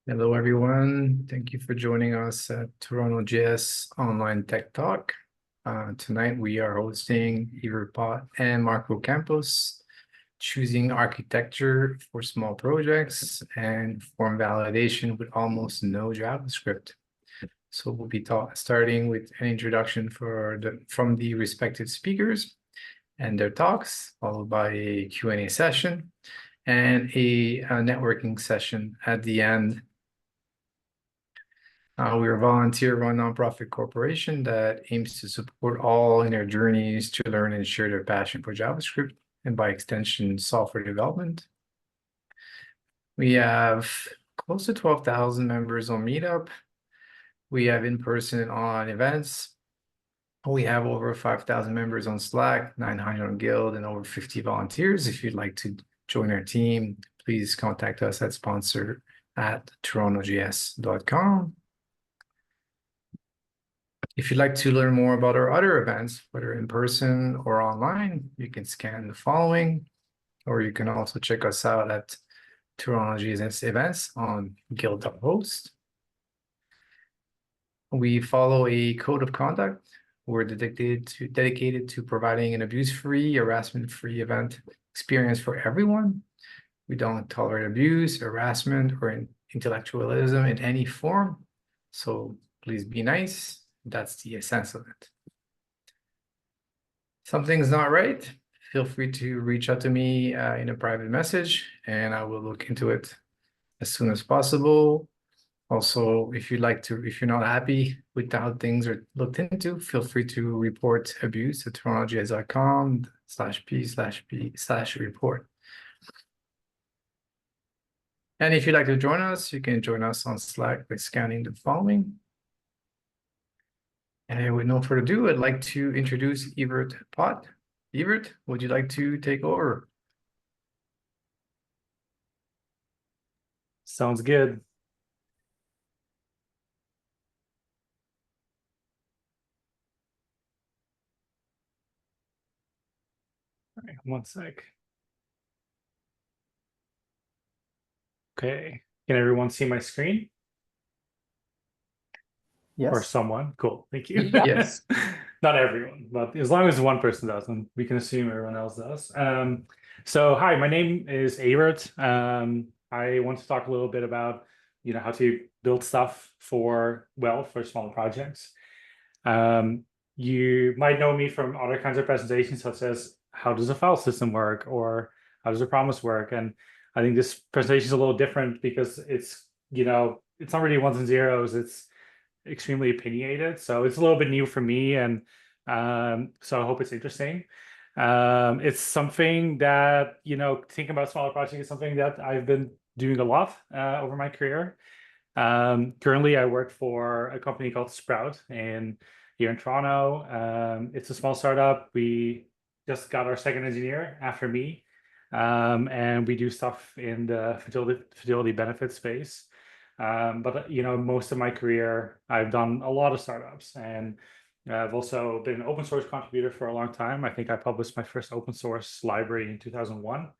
Hello, everyone. Thank you for joining us at TorontoJS Online Tech Talk. Tonight, we are hosting Evert and Marco Campos, choosing architecture for small projects and form validation with almost no JavaScript. So we'll be starting with an introduction from the respective speakers and their talks, followed by a Q&A session and a networking session at the end. We're a volunteer-run nonprofit corporation that aims to support all in their journeys to learn and share their passion for JavaScript and by extension, software development. We have close to 12,000 members on Meetup. We have in-person and online events. We have over 5,000 members on Slack, 900 on Guild, and over 50 volunteers. If you'd like to join our team, please contact us at sponsor@torontojs.com. If you'd like to learn more about our other events, whether in person or online, you can scan the following, or you can also check us out at TorontoJS events on guild.host. We follow a code of conduct. We're dedicated to providing an abuse-free, harassment-free event experience for everyone. We don't tolerate abuse, harassment, or intellectualism in any form. So please be nice. That's the essence of it. Something's not right, feel free to reach out to me in a private message, and I will look into it as soon as possible. Also, if you're not happy with how things are looked into, feel free to report abuse at torontojs.com/p/report. And if you'd like to join us, you can join us on Slack by scanning the following. And with no further ado, I'd like to introduce Evert Pot. Evert, would you like to take over? Sounds good. All right, one sec. Okay, can everyone see my screen? Yes. Or someone? Cool, thank you. Yes. Not everyone, but as long as one person does, and we can assume everyone else does. So hi, my name is Evert. I want to talk a little bit about, how to build stuff for small projects. You might know me from other kinds of presentations, such as how does a file system work, or how does a promise work? And I think this presentation is a little different because it's not really ones and zeros. It's extremely opinionated, so it's a little bit new for me, and so I hope it's interesting. It's something that thinking about smaller projects is something that I've been doing a lot over my career. Currently, I work for a company called Sprout here in Toronto. It's a small startup. We just got our second engineer after me, and we do stuff in the fertility benefit space. But most of my career, I've done a lot of startups, and I've also been an open source contributor for a long time. I think I published my first open source library in 2001.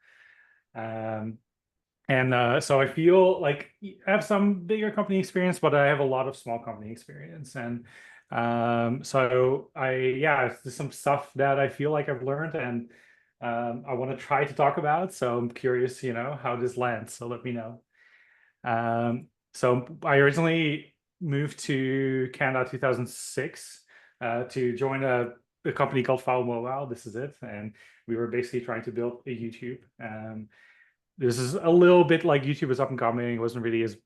So I feel like I have some bigger company experience, but I have a lot of small company experience. And there's some stuff that I feel like I've learned, and I want to try to talk about. So I'm curious, how this lands. So let me know. So I originally moved to Canada 2006 to join a company called File Mobile. This is it. And we were basically trying to build a YouTube. This is a little bit like YouTube was up and coming. It wasn't really as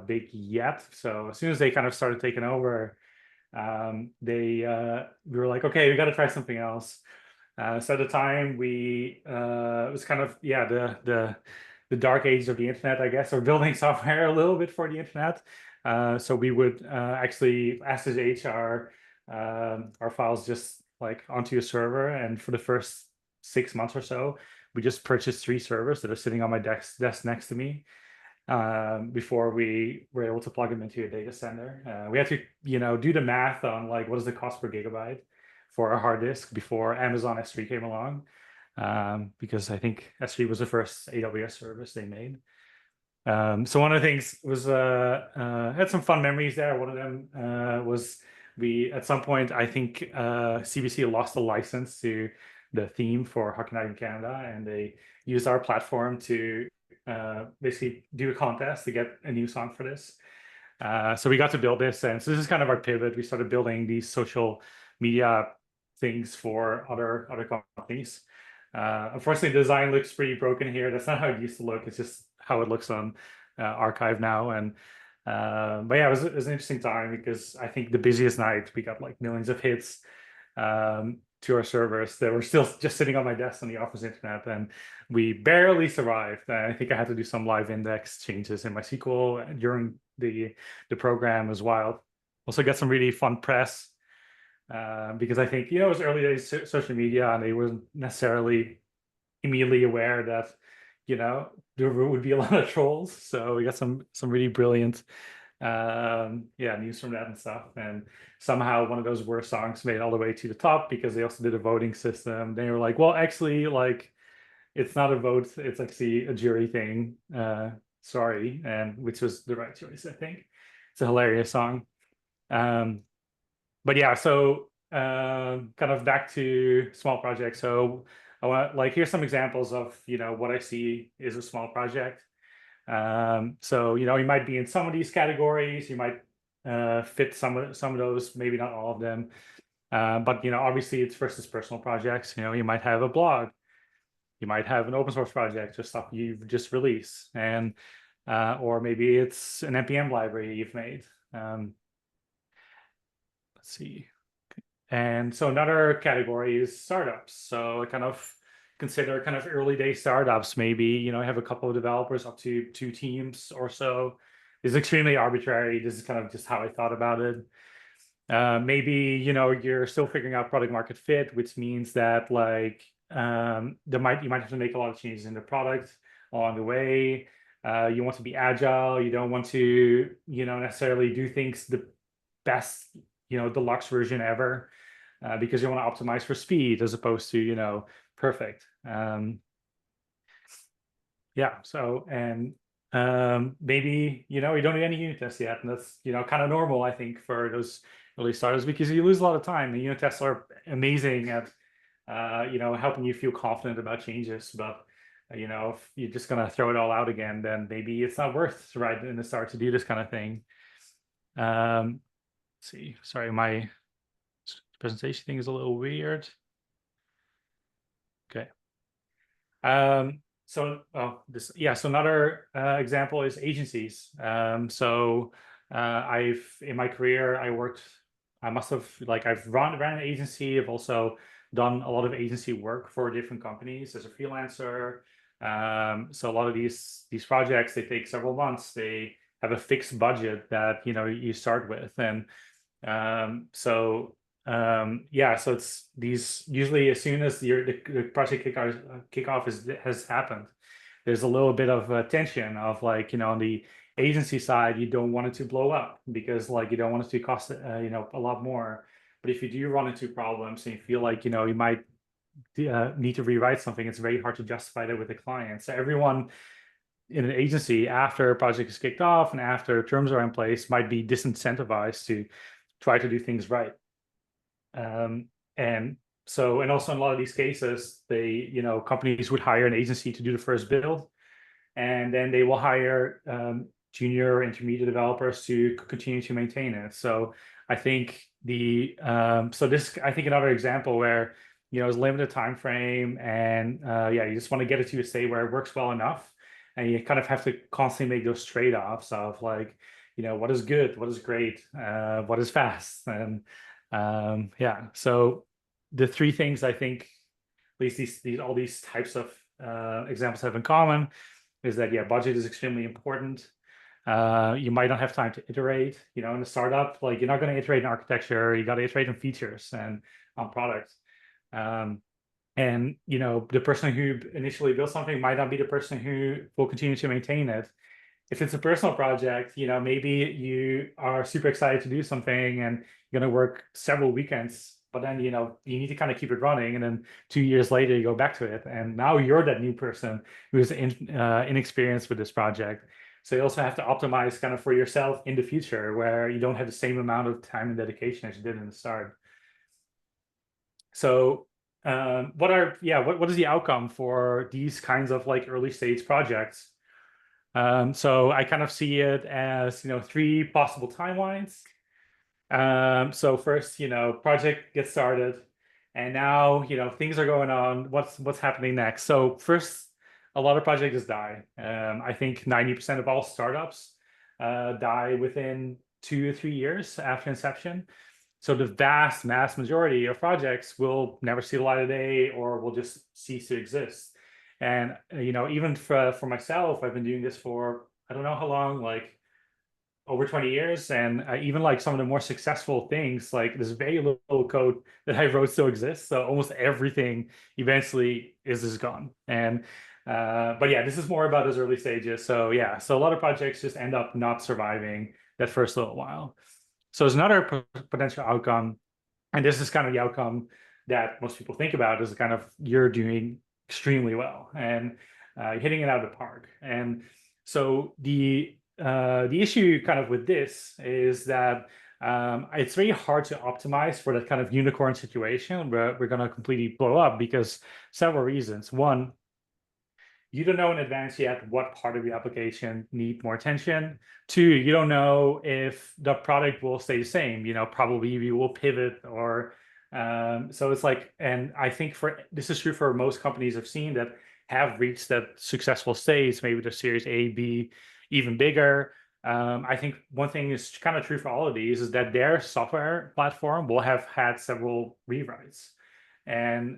big yet. So as soon as they kind of started taking over, we were like, okay, we got to try something else. So at the time, it was kind of the dark age of the internet, I guess, or building software a little bit for the internet. So we would actually SSH our files just like onto a server, and for the first 6 months or so, we just purchased 3 servers that are sitting on my desk next to me before we were able to plug them into a data center. We had to do the math on like what is the cost per gigabyte for a hard disk before Amazon S3 came along, because I think S3 was the first AWS service they made. So one of the things was had some fun memories there. One of them was we at some point I think CBC lost the license to the theme for Hockey Night in Canada, and they used our platform to basically do a contest to get a new song for this. So we got to build this, and so this is kind of our pivot. We started building these social media things for other companies. Unfortunately, the design looks pretty broken here. That's not how it used to look. It's just how it looks on archive now. And but yeah, it was an interesting time because I think the busiest night we got like millions of hits to our servers that were still just sitting on my desk on the office internet, and we barely survived. I think I had to do some live index changes in my SQL during the program as well. Also got some really fun press because I think, it was early days social media, and they weren't necessarily immediately aware that, there would be a lot of trolls. So we got some really brilliant news from that and stuff. And somehow one of those worst songs made it all the way to the top because they also did a voting system. They were like, well, actually, like, it's not a vote, it's actually a jury thing. Sorry. And which was the right choice, I think. It's a hilarious song. But yeah, so kind of back to small projects. So I want, like, here's some examples of, what I see is a small project. So, you might be in some of these categories, you might fit some of those, maybe not all of them. But, obviously it's versus personal projects. You might have a blog, you might have an open source project or stuff you've just released, and or maybe it's an npm library you've made. Let's see. And so another category is startups. So I kind of consider kind of early day startups. Maybe, I have a couple of developers, up to 2 teams or so. It's extremely arbitrary. This is kind of just how I thought about it. Maybe, you're still figuring out product market fit, which means that, like, you might have to make a lot of changes in the product along the way. You want to be agile. You don't want to, necessarily do things the best, deluxe version ever, because you want to optimize for speed as opposed to, perfect. Yeah. So, and maybe, you don't do any unit tests yet, and that's, kind of normal, I think, for those early starters, because you lose a lot of time. The unit tests are amazing at, helping you feel confident about changes, but if you're just gonna throw it all out again, then maybe it's not worth right in the start to do this kind of thing. Let's see, sorry, my presentation thing is a little weird. Okay. So another example is agencies. I've, in my career, I've ran an agency. I've also done a lot of agency work for different companies as a freelancer. So a lot of these projects, they take several months. They have a fixed budget that, you start with. And so it's these, usually as soon as the project kickoff has happened, there's a little bit of tension of, like, on the agency side, you don't want it to blow up because, like, you don't want it to cost a lot more. But if you do run into problems and you feel like, you might need to rewrite something, it's very hard to justify that with the client. So everyone in an agency, after a project is kicked off and after terms are in place, might be disincentivized to try to do things right. And also in a lot of these cases, companies would hire an agency to do the first build, and then they will hire junior or intermediate developers to continue to maintain it. So I think another example where, it's limited time frame, and you just want to get it to a state where it works well enough, and you kind of have to constantly make those trade-offs of, like, what is good, what is great, what is fast. And so the 3 things I think, at least all these types of examples have in common is that, budget is extremely important. You might not have time to iterate, in a startup, like, you're not going to iterate in architecture, you got to iterate on features and on products. And the person who initially built something might not be the person who will continue to maintain it. If it's a personal project, maybe you are super excited to do something and you're going to work several weekends, but then, you need to kind of keep it running. And then 2 years later, you go back to it. And now you're that new person who is inexperienced with this project. So you also have to optimize kind of for yourself in the future where you don't have the same amount of time and dedication as you did in the start. So what is the outcome for these kinds of like early stage projects? So I kind of see it as, three possible timelines. So first, project gets started, and now, things are going on. What's happening next? So first, a lot of projects just die. I think 90% of all startups die within 2 or 3 years after inception. So the vast, mass majority of projects will never see the light of day or will just cease to exist. And even for myself, I've been doing this for I don't know how long, like over 20 years, and even like some of the more successful things, like there's very little code that I wrote still exists. So almost everything eventually is just gone. And but yeah, this is more about those early stages. So yeah, so a lot of projects just end up not surviving that first little while. So there's another potential outcome, and this is kind of the outcome that most people think about, is kind of you're doing extremely well and hitting it out of the park. And so the issue kind of with this is that it's very hard to optimize for that kind of unicorn situation where we're going to completely blow up because several reasons. One, you don't know in advance yet what part of the application need more attention. Two, you don't know if the product will stay the same. Probably you will pivot or so it's like, and I think this is true for most companies I've seen that have reached that successful stage, maybe the series A, B, even bigger. I think one thing is kind of true for all of these is that their software platform will have had several rewrites. And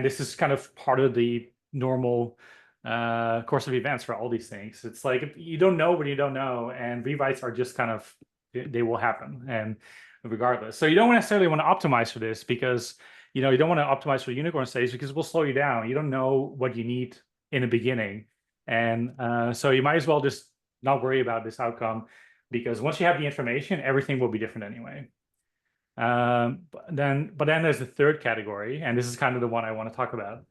this is kind of part of the normal course of events for all these things. It's like you don't know what you don't know, and rewrites are just kind of they will happen, and regardless. So you don't necessarily want to optimize for this because you don't want to optimize for unicorn stage because it will slow you down. You don't know what you need in the beginning, and so you might as well just not worry about this outcome because once you have the information, everything will be different anyway. But then there's the third category, and this is kind of the one I want to talk about.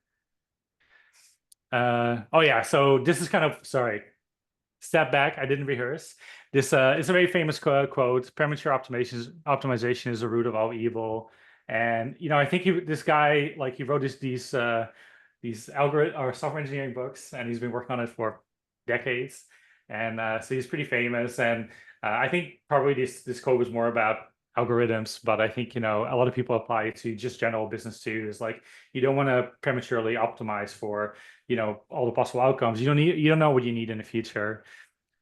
Oh yeah, so this is kind of, sorry, step back, I didn't rehearse. This is a very famous quote, premature optimization is the root of all evil. And I think this guy, like, he wrote these algorithm or software engineering books, and he's been working on it for decades. And so he's pretty famous. And I think probably this quote was more about algorithms, but I think a lot of people apply it to just general business too. Is like you don't want to prematurely optimize for all the possible outcomes. You don't know what you need in the future.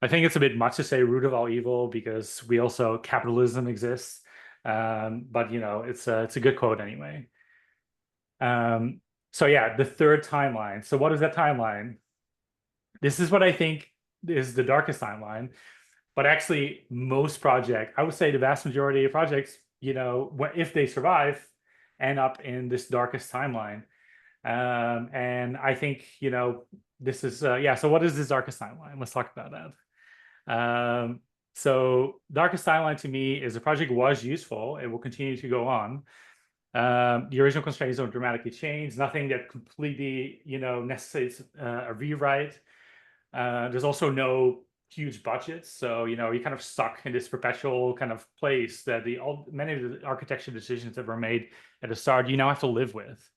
I think it's a bit much to say root of all evil because we also capitalism exists. But it's a good quote anyway. So yeah, the third timeline. So what is that timeline? This is what I think is the darkest timeline. But actually, most projects, I would say the vast majority of projects, if they survive, end up in this darkest timeline. And I think, this is, yeah, so what is this darkest timeline? Let's talk about that. So darkest timeline to me is the project was useful. It will continue to go on. The original constraints don't dramatically change. Nothing that completely, necessitates a rewrite. There's also no huge budgets, so you're kind of stuck in this perpetual kind of place that many of the architecture decisions that were made at the start you now have to live with.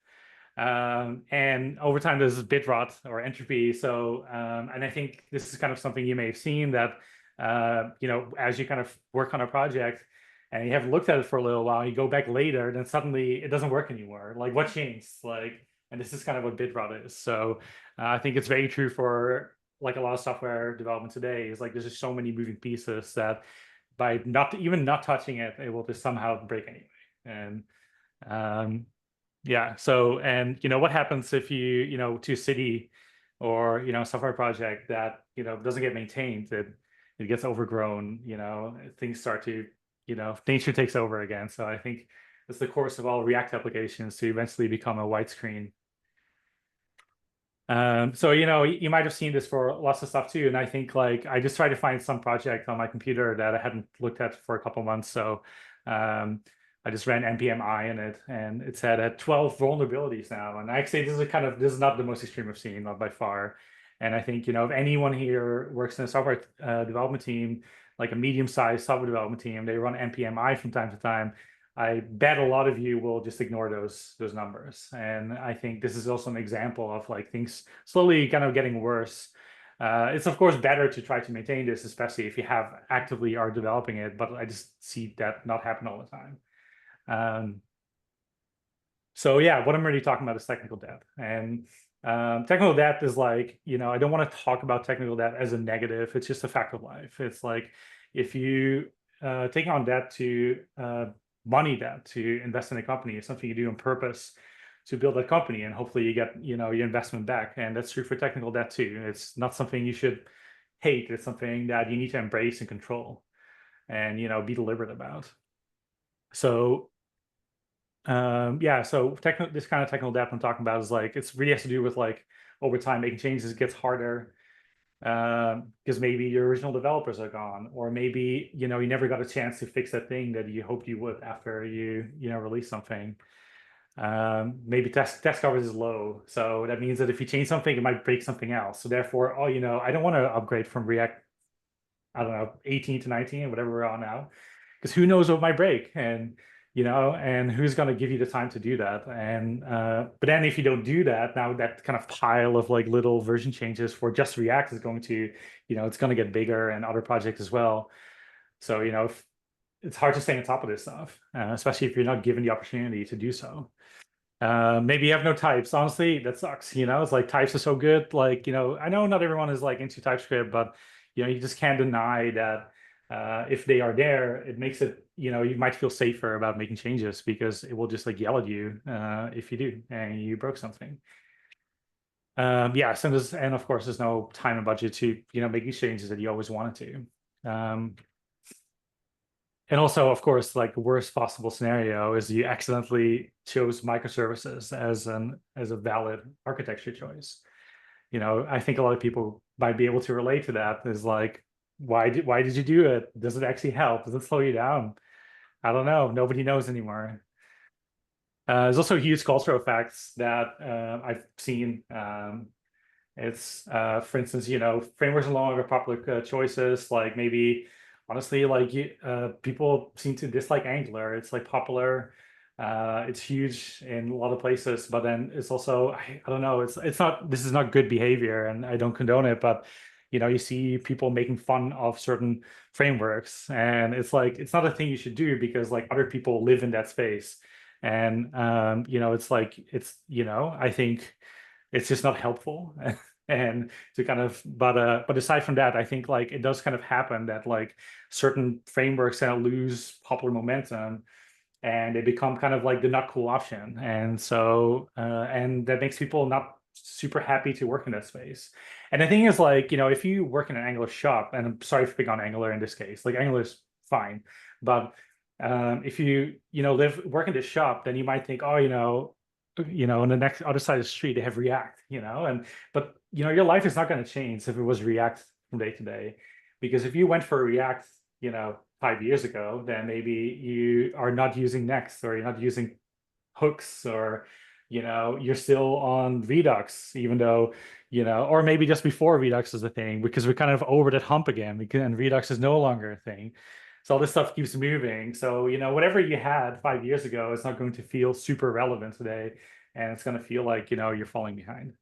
And over time there's bit rot or entropy. So and I think this is kind of something you may have seen that as you kind of work on a project and you haven't looked at it for a little while, you go back later, then suddenly it doesn't work anymore. Like what changed? Like, and this is kind of what bit rot is. So I think it's very true for like a lot of software development today. Is like there's just so many moving pieces that by not touching it, it will just somehow break anyway. And yeah, so and what happens if you to a city or software project that doesn't get maintained, it gets overgrown, things start to nature takes over again. So I think it's the course of all React applications to eventually become a white screen. So you might have seen this for lots of stuff too, and I think like I just tried to find some project on my computer that I hadn't looked at for a couple months. So I just ran npm-i in it, and it said it had 12 vulnerabilities now. And actually, this is not the most extreme I've seen, not by far. And I think, if anyone here works in a software development team, like a medium-sized software development team, they run npmi from time to time. I bet a lot of you will just ignore those numbers. And I think this is also an example of like things slowly kind of getting worse. It's of course better to try to maintain this, especially if you have actively are developing it, but I just see that not happen all the time. So yeah, what I'm really talking about is technical debt. And technical debt is like, I don't want to talk about technical debt as a negative. It's just a fact of life. It's like if you take on debt to money debt to invest in a company, it's something you do on purpose to build a company, and hopefully you get, your investment back. And that's true for technical debt too. It's not something you should hate. It's something that you need to embrace and control and, be deliberate about. So yeah, so this kind of technical debt I'm talking about is like it's really has to do with like over time making changes gets harder because maybe your original developers are gone, or maybe you never got a chance to fix that thing that you hoped you would after you release something. Maybe test coverage is low, so that means that if you change something, it might break something else. So therefore, I don't want to upgrade from React, I don't know, 18 to 19, whatever we're on now, because who knows what might break, and who's going to give you the time to do that. And but then if you don't do that, now that kind of pile of like little version changes for just React is going to, it's going to get bigger, and other projects as well. So it's hard to stay on top of this stuff, especially if you're not given the opportunity to do so. Maybe you have no types. Honestly, that sucks. It's like types are so good. Like, I know not everyone is like into TypeScript, but you just can't deny that if they are there, it makes it, you might feel safer about making changes because it will just like yell at you if you do and you broke something. Yes, and of course there's no time and budget to, make these changes that you always wanted to. And also, of course, like the worst possible scenario is you accidentally chose microservices as a valid architecture choice. I think a lot of people might be able to relate to that. Is like, why did you do it? Does it actually help? Does it slow you down? I don't know. Nobody knows anymore. There's also huge cultural effects that I've seen. It's for instance, frameworks are no longer popular choices. Like maybe honestly, like people seem to dislike Angular. It's like popular. It's huge in a lot of places, but then it's also I don't know. It's not. This is not good behavior, and I don't condone it. But you see people making fun of certain frameworks, and it's like it's not a thing you should do because like other people live in that space, and it's like I think it's just not helpful. And to kind of but aside from that, I think like it does kind of happen that like certain frameworks kind of lose popular momentum and they become kind of like the not cool option, and so and that makes people not super happy to work in that space. And the thing is like if you work in an Angular shop, and I'm sorry for picking on Angular in this case, like Angular is fine, but if you work in this shop, then you might think, oh, on the next other side of the street they have React, but your life is not going to change if it was React from day to day, because if you went for React 5 years ago, then maybe you are not using Next, or you're not using hooks, or you're still on Redux, even though or maybe just before Redux is a thing, because we're kind of over that hump again, and Redux is no longer a thing. So all this stuff keeps moving. So, whatever you had 5 years ago, it's not going to feel super relevant today. And it's going to feel like, you're falling behind.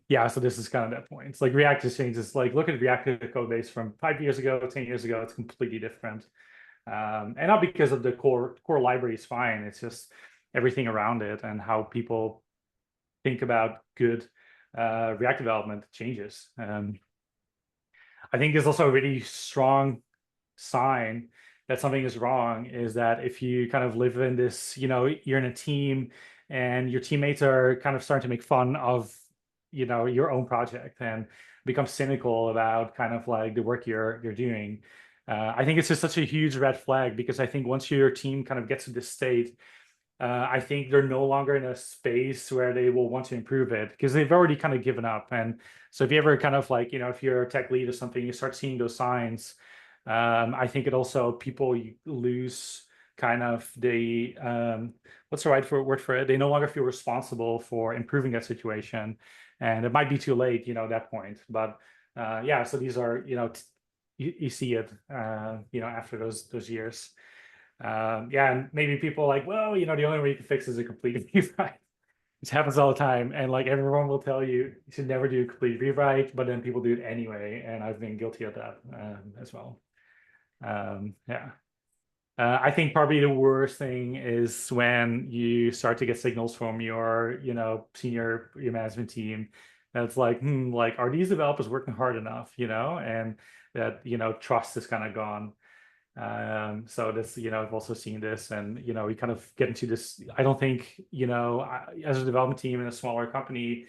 Yeah, so this is kind of that point. It's like React just changes. Like, look at React code base from 5 years ago, 10 years ago, it's completely different. And not because of the core library is fine. It's just everything around it and how people think about good React development changes. I think there's also a really strong sign that something is wrong is that if you kind of live in this, you're in a team and your teammates are kind of starting to make fun of, your own project and become cynical about kind of like the work you're doing. I think it's just such a huge red flag, because I think once your team kind of gets to this state, I think they're no longer in a space where they will want to improve it because they've already kind of given up. And so if you ever kind of like, if you're a tech lead or something, you start seeing those signs. I think it also people lose kind of what's the right word for it? They no longer feel responsible for improving that situation, and it might be too late, at that point. But yeah, so these are, you see it, after those years. Yeah, and maybe people are like, well, the only way you can fix is a complete rewrite. This happens all the time, and like everyone will tell you, you should never do a complete rewrite, but then people do it anyway, and I've been guilty of that as well. Yeah. I think probably the worst thing is when you start to get signals from your, your management team that's like, like, are these developers working hard enough, and that, trust is kind of gone. So this, I've also seen this, and, we kind of get into this. I don't think, as a development team in a smaller company,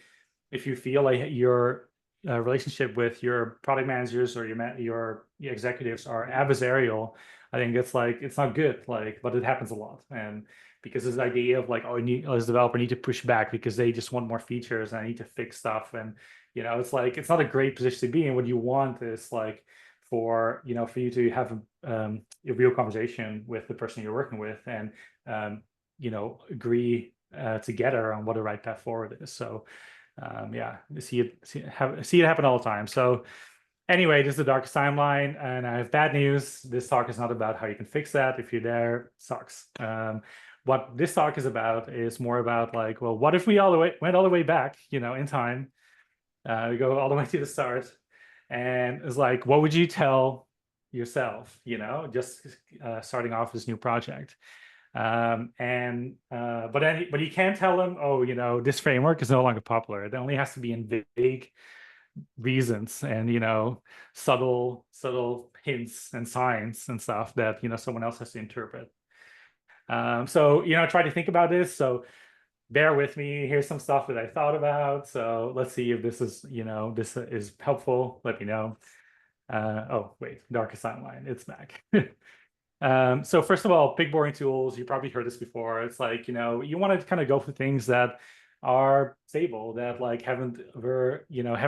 if you feel like your relationship with your product managers or your executives are adversarial, I think it's not good. Like, but it happens a lot, and because this idea of like, oh, as a developer, I need to push back because they just want more features and I need to fix stuff, and it's like it's not a great position to be in. What you want is like for you to have a real conversation with the person you're working with, and agree together on what the right path forward is. So yeah, see it happen all the time. So anyway, this is the darkest timeline, and I have bad news. This talk is not about how you can fix that. If you're there, it sucks. What this talk is about is more about like, well, what if we went all the way back, in time? We go all the way to the start, and it's like, what would you tell yourself, just starting off this new project? But you can't tell them, oh, this framework is no longer popular. It only has to be in vague reasons and subtle hints and signs and stuff that someone else has to interpret. So try to think about this. So bear with me. Here's some stuff that I thought about. So let's see if this is helpful. Let me know. Oh wait, darkest timeline. It's back. So first of all, big boring tools. You probably heard this before. It's like, you want to kind of go for things that are stable, that like haven't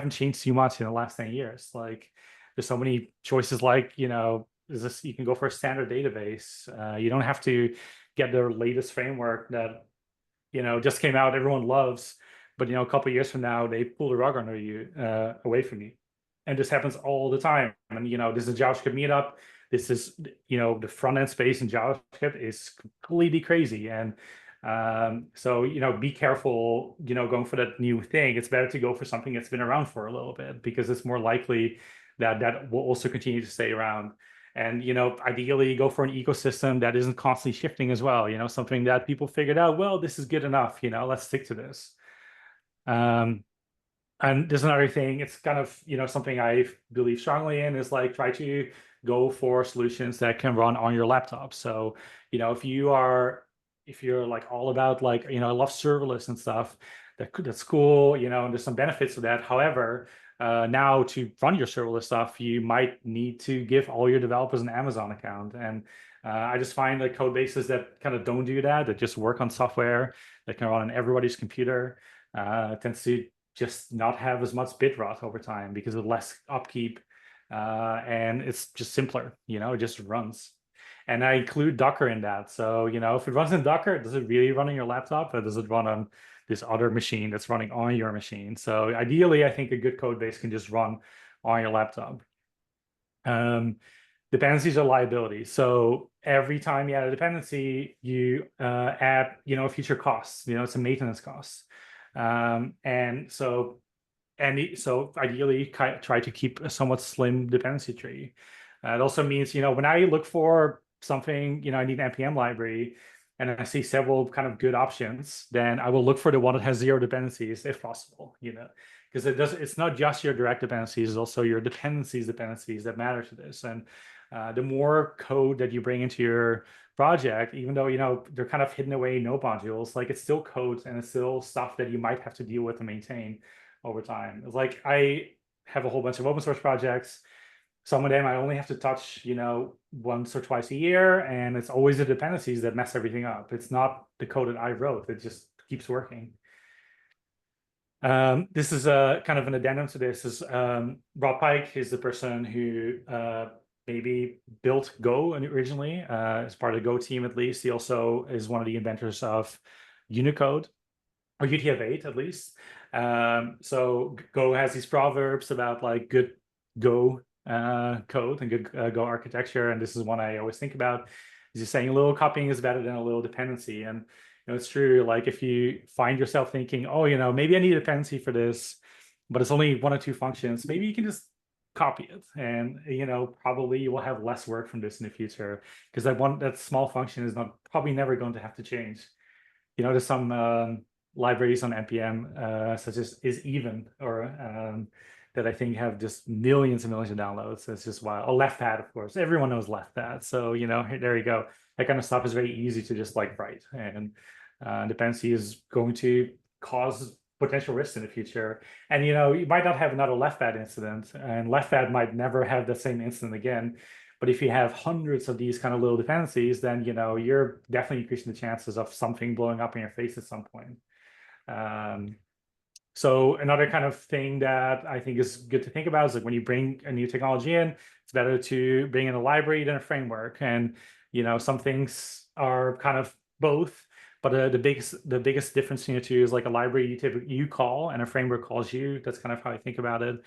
changed too much in the last 10 years. Like there's so many choices, like, you can go for a standard database. You don't have to get the latest framework that, just came out, everyone loves, but, a couple of years from now, they pull the rug under you, away from you. And this happens all the time. And, this is a JavaScript meetup. This is, the front end space in JavaScript is completely crazy. And so, be careful, going for that new thing. It's better to go for something that's been around for a little bit, because it's more likely that that will also continue to stay around. And, ideally go for an ecosystem that isn't constantly shifting as well, something that people figured out, well, this is good enough, let's stick to this. And there's another thing, it's kind of, something I believe strongly in, is like, try to go for solutions that can run on your laptop. So, if you're like all about like, I love serverless and stuff, that's cool, and there's some benefits to that. However, now to run your serverless stuff, you might need to give all your developers an Amazon account. And I just find the code bases that kind of don't do that, that just work on software that can run on everybody's computer, tends to just not have as much bit rot over time because of less upkeep, and it's just simpler, it just runs. And I include Docker in that. So, if it runs in Docker, does it really run on your laptop, or does it run on this other machine that's running on your machine? So ideally, I think a good code base can just run on your laptop. Dependencies are liabilities. So every time you add a dependency, you add, future costs, it's a maintenance cost. And so ideally try to keep a somewhat slim dependency tree. It also means, when I look for something, I need an NPM library, and I see several kind of good options, then I will look for the one that has 0 dependencies if possible, because it's not just your direct dependencies, it's also your dependencies that matter to this. And the more code that you bring into your project, even though, they're kind of hidden away node modules, like it's still code and it's still stuff that you might have to deal with and maintain over time. It's like I have a whole bunch of open source projects. Some of them I only have to touch, once or twice a year, and it's always the dependencies that mess everything up. It's not the code that I wrote, it just keeps working. This is a kind of an addendum to this. Is Rob Pike is the person who maybe built Go originally, as part of the Go team at least. He also is one of the inventors of Unicode, or UTF-8 at least. So Go has these proverbs about like good Go code and good Go architecture, and this is one I always think about. Is just saying a little copying is better than a little dependency, and it's true. Like if you find yourself thinking, oh, maybe I need a dependency for this, but it's only one or two functions, maybe you can just copy it, and probably you will have less work from this in the future, because that small function is not probably never going to have to change. There's some libraries on npm such as is-even, or that I think have just millions and millions of downloads. It's just wild. Oh, leftpad, of course, everyone knows leftpad. So there you go. That kind of stuff is very easy to just like write, and dependency is going to cause potential risks in the future. And you might not have another leftpad incident, and leftpad might never have the same incident again. But if you have hundreds of these kind of little dependencies, then you're definitely increasing the chances of something blowing up in your face at some point. So another kind of thing that I think is good to think about is like when you bring a new technology in, it's better to bring in a library than a framework. And some things are kind of both, but the biggest difference between the two is like a library you call and a framework calls you. That's kind of how I think about it.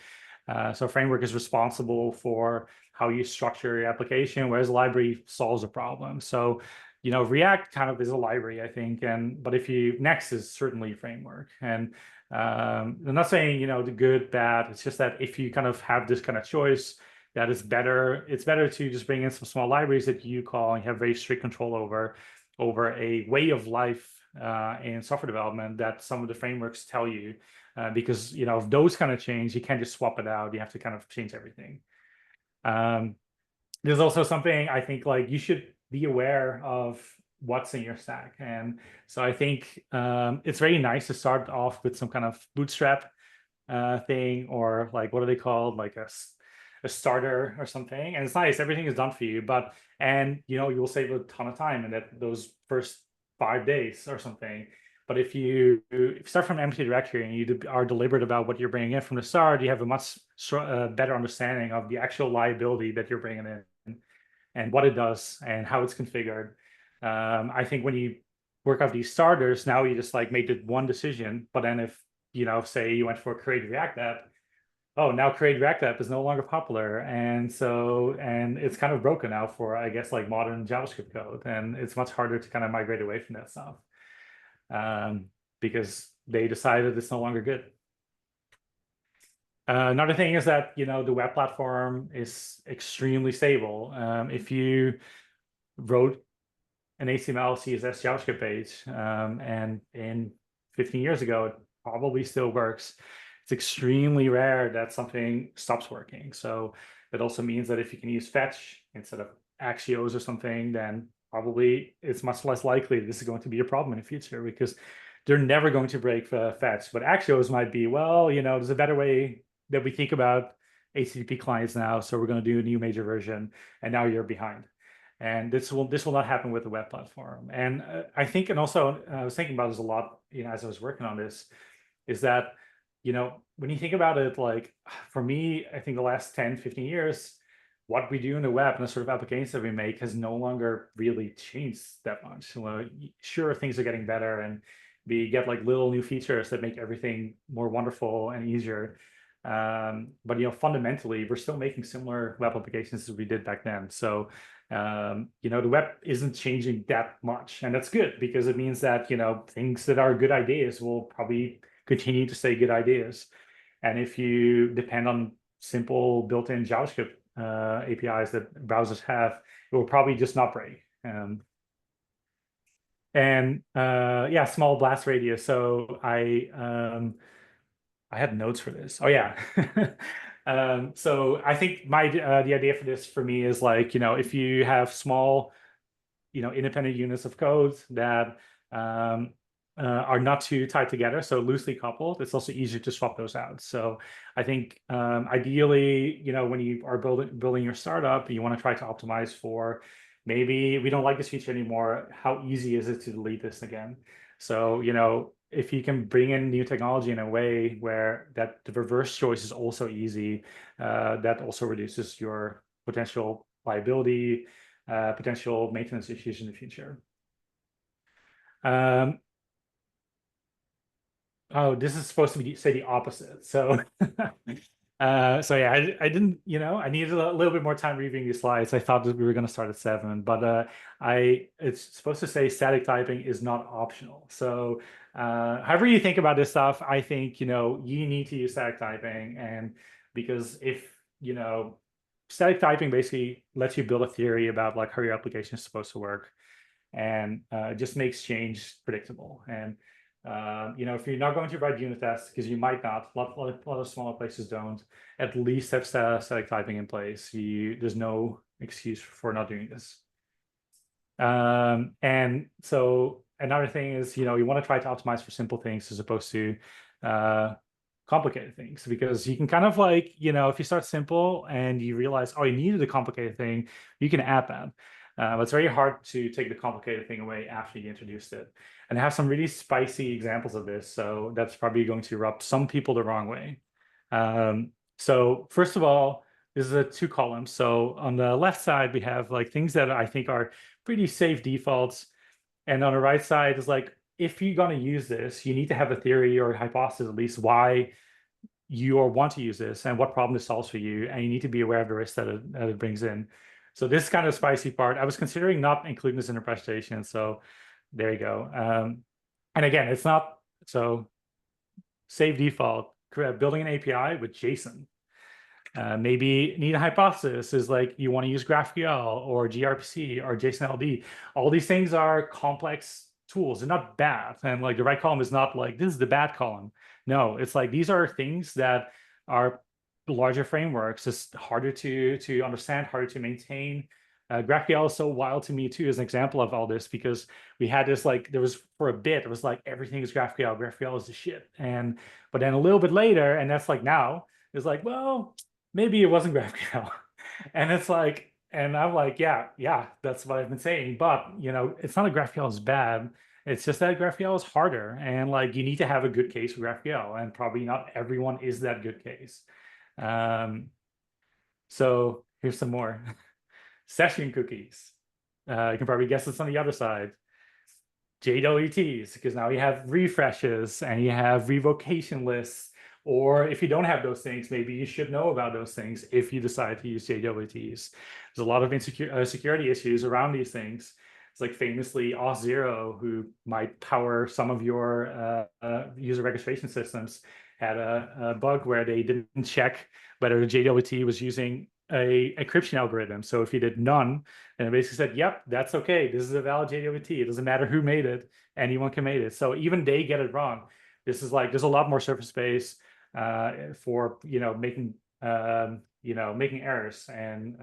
So a framework is responsible for how you structure your application, whereas a library solves a problem. So React kind of is a library, I think, but Next is certainly a framework. And I'm not saying the good, bad. It's just that if you kind of have this kind of choice, that is better. It's better to just bring in some small libraries that you call and you have very strict control over a way of life in software development that some of the frameworks tell you. Because if those kind of change, you can't just swap it out. You have to kind of change everything. There's also something I think like you should be aware of what's in your stack. And so I think it's very nice to start off with some kind of bootstrap thing, or like, what are they called? Like a starter or something. And it's nice, everything is done for you, and you'll save a ton of time in those first 5 days or something. But if you start from an empty directory and you are deliberate about what you're bringing in from the start, you have a much better understanding of the actual liability that you're bringing in and what it does and how it's configured. I think when you work out these starters, now you just like made it one decision. But then if, say you went for create React app, oh, now create React app is no longer popular. And it's kind of broken now for, I guess, like modern JavaScript code. And it's much harder to kind of migrate away from that stuff because they decided it's no longer good. Another thing is that, the web platform is extremely stable. If you wrote an HTML, CSS, JavaScript page, and in 15 years ago, it probably still works. It's extremely rare that something stops working. So that also means that if you can use fetch instead of Axios or something, then probably it's much less likely this is going to be a problem in the future, because they're never going to break fetch. But Axios might be, well, there's a better way that we think about HTTP clients now, so we're going to do a new major version, and now you're behind. And this will not happen with the web platform. And I think, and also I was thinking about this a lot, as I was working on this, is that, when you think about it, like for me, I think the last 10, 15 years, what we do in the web and the sort of applications that we make has no longer really changed that much. Well, sure, things are getting better, and we get like little new features that make everything more wonderful and easier. But fundamentally, we're still making similar web applications as we did back then. So the web isn't changing that much, and that's good, because it means that things that are good ideas will probably continue to stay good ideas. And if you depend on simple built-in JavaScript APIs that browsers have, it will probably just not break. Yeah, small blast radius. So I had notes for this. Oh yeah. So I think the idea for this for me is like, if you have small, independent units of code that are not too tied together, so loosely coupled, it's also easier to swap those out. So I think ideally, when you are building your startup, you want to try to optimize for, maybe we don't like this feature anymore. How easy is it to delete this again? So, if you can bring in new technology in a way where that the reverse choice is also easy, that also reduces your potential reliability, potential maintenance issues in the future. Oh, this is supposed to be say the opposite. So, so yeah, I didn't, I needed a little bit more time reviewing these slides. I thought that we were going to start at 7, but it's supposed to say static typing is not optional. So, however you think about this stuff, I think, you need to use static typing, and because if, static typing basically lets you build a theory about like how your application is supposed to work, and it just makes change predictable. And if you're not going to write unit tests, because you might not, a lot of smaller places don't, at least have static typing in place. There's no excuse for not doing this. And so another thing is, you want to try to optimize for simple things as opposed to complicated things, because you can kind of like, if you start simple and you realize, oh, you needed a complicated thing, you can add that. But it's very hard to take the complicated thing away after you introduced it. And I have some really spicy examples of this, so that's probably going to rub some people the wrong way. So first of all, this is a 2 columns. So on the left side, we have like things that I think are pretty safe defaults. And on the right side is like, if you're going to use this, you need to have a theory or a hypothesis at least why you want to use this and what problem it solves for you. And you need to be aware of the risks that it brings in. So this is kind of the spicy part. I was considering not including this in the presentation. So there you go. And again, it's not so save default, building an API with JSON. Maybe need a hypothesis is like you want to use GraphQL or gRPC or JSON-LD. All these things are complex tools. They're not bad. And like the right column is not like, this is the bad column. No, it's like these are things that are larger frameworks. It's harder to understand, harder to maintain. GraphQL is so wild to me too as an example of all this, because we had this like, there was for a bit, it was like everything is GraphQL. GraphQL is the shit. But then a little bit later, and that's like now, it's like, well, maybe it wasn't GraphQL. And it's like, and I'm like, yeah, that's what I've been saying. But, it's not that GraphQL is bad. It's just that GraphQL is harder. And like, you need to have a good case for GraphQL. And probably not everyone is that good case. So here's some more. Session cookies. You can probably guess it's on the other side. JWTs, because now you have refreshes and you have revocation lists. Or if you don't have those things, maybe you should know about those things if you decide to use JWTs. There's a lot of security issues around these things. It's like famously Auth0, who might power some of your user registration systems, had a bug where they didn't check whether the JWT was using a encryption algorithm. So if you did none, and it basically said, yep, that's okay. This is a valid JWT. It doesn't matter who made it. Anyone can make it. So even they get it wrong. This is like, there's a lot more surface space for, making errors. And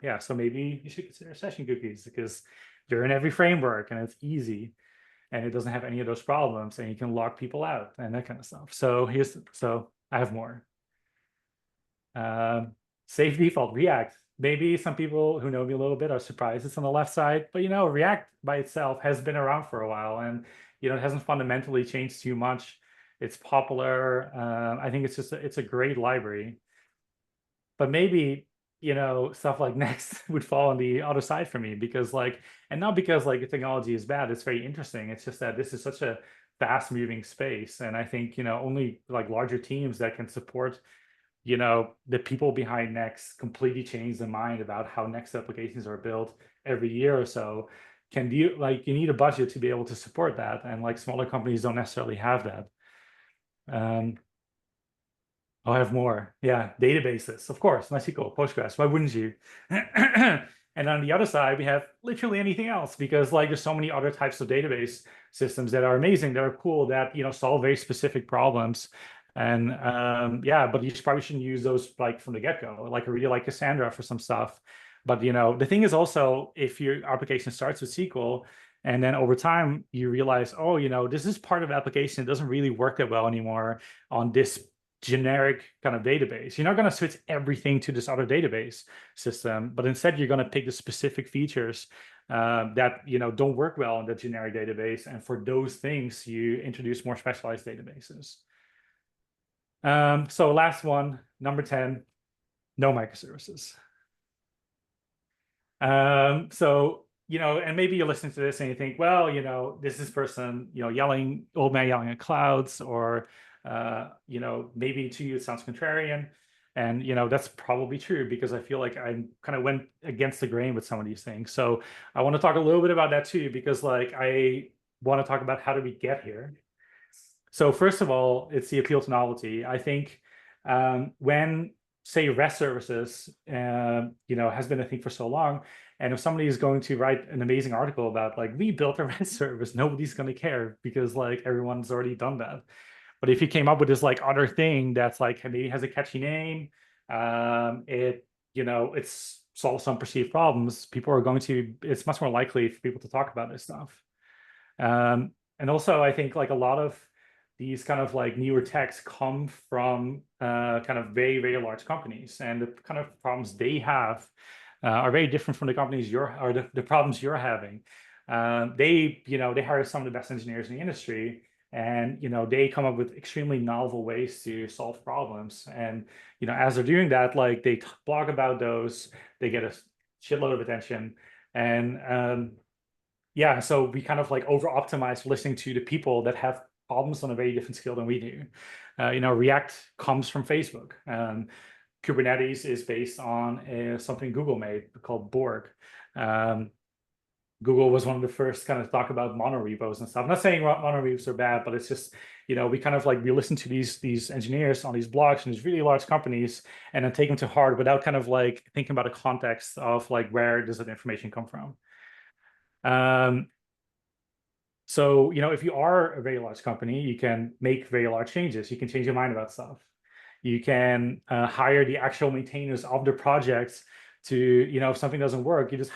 yeah, so maybe you should consider session cookies, because they're in every framework and it's easy and it doesn't have any of those problems, and you can lock people out and that kind of stuff. So so I have more. Safe default, React. Maybe some people who know me a little bit are surprised it's on the left side, but React by itself has been around for a while, and it hasn't fundamentally changed too much. It's popular. I think it's a great library. But maybe stuff like Next would fall on the other side for me, because and not because the technology is bad. It's very interesting. It's just that this is such a fast moving space, and I think only larger teams that can support the people behind Next completely change their mind about how Next applications are built every year or so. Can you you need a budget to be able to support that, and smaller companies don't necessarily have that. I'll have more. Yeah, databases, of course, MySQL, Postgres. Why wouldn't you? And on the other side, we have literally anything else, because there's so many other types of database systems that are amazing, that are cool, that solve very specific problems. And yeah, but you probably shouldn't use those from the get-go. I really like Cassandra for some stuff. But the thing is also, if your application starts with SQL, and then over time you realize, oh, this is part of the application that doesn't really work that well anymore on this generic kind of database. You're not going to switch everything to this other database system, but instead you're going to pick the specific features that don't work well in the generic database, and for those things you introduce more specialized databases. So last one, number 10, no microservices. So, and maybe you're listening to this and you think, well, this person, old man yelling at clouds, or, maybe to you it sounds contrarian. And, that's probably true because I feel like I kind of went against the grain with some of these things. So I want to talk a little bit about that too, because like I want to talk about how did we get here. So first of all, it's the appeal to novelty. I think when say REST services, has been a thing for so long, and if somebody is going to write an amazing article about like we built a REST service, nobody's going to care because like everyone's already done that. But if you came up with this like other thing that's like maybe has a catchy name, it's solves some perceived problems, people are going to. It's much more likely for people to talk about this stuff. And also, I think like a lot of these kind of like newer techs come from kind of very, very large companies, and the kind of problems they have are very different from the companies or the problems you're having. They hire some of the best engineers in the industry, and they come up with extremely novel ways to solve problems. And as they're doing that, like they blog about those, they get a shitload of attention, and yeah, so we kind of like over optimize listening to the people that have problems on a very different scale than we do. React comes from Facebook. Kubernetes is based on something Google made called Borg. Google was one of the first kind of talk about monorepos and stuff. I'm not saying monorepos are bad, but it's just, we kind of like we listen to these engineers on these blogs and these really large companies and then take them to heart without kind of like thinking about the context of like where does that information come from. So, if you are a very large company, you can make very large changes. You can change your mind about stuff. You can hire the actual maintainers of the projects to, if something doesn't work, you just,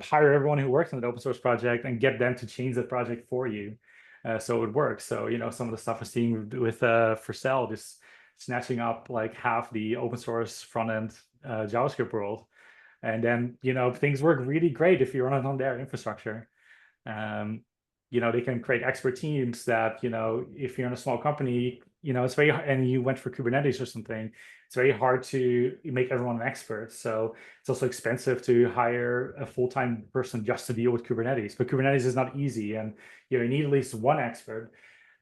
hire everyone who works on the open source project and get them to change the project for you. So it works. So, some of the stuff we're seeing with Vercel just snatching up like half the open source front end JavaScript world. And then, things work really great if you run it on their infrastructure. They can create expert teams that, if you're in a small company, it's very, and you went for Kubernetes or something, it's very hard to make everyone an expert. So it's also expensive to hire a full-time person just to deal with Kubernetes, but Kubernetes is not easy, and you need at least one expert.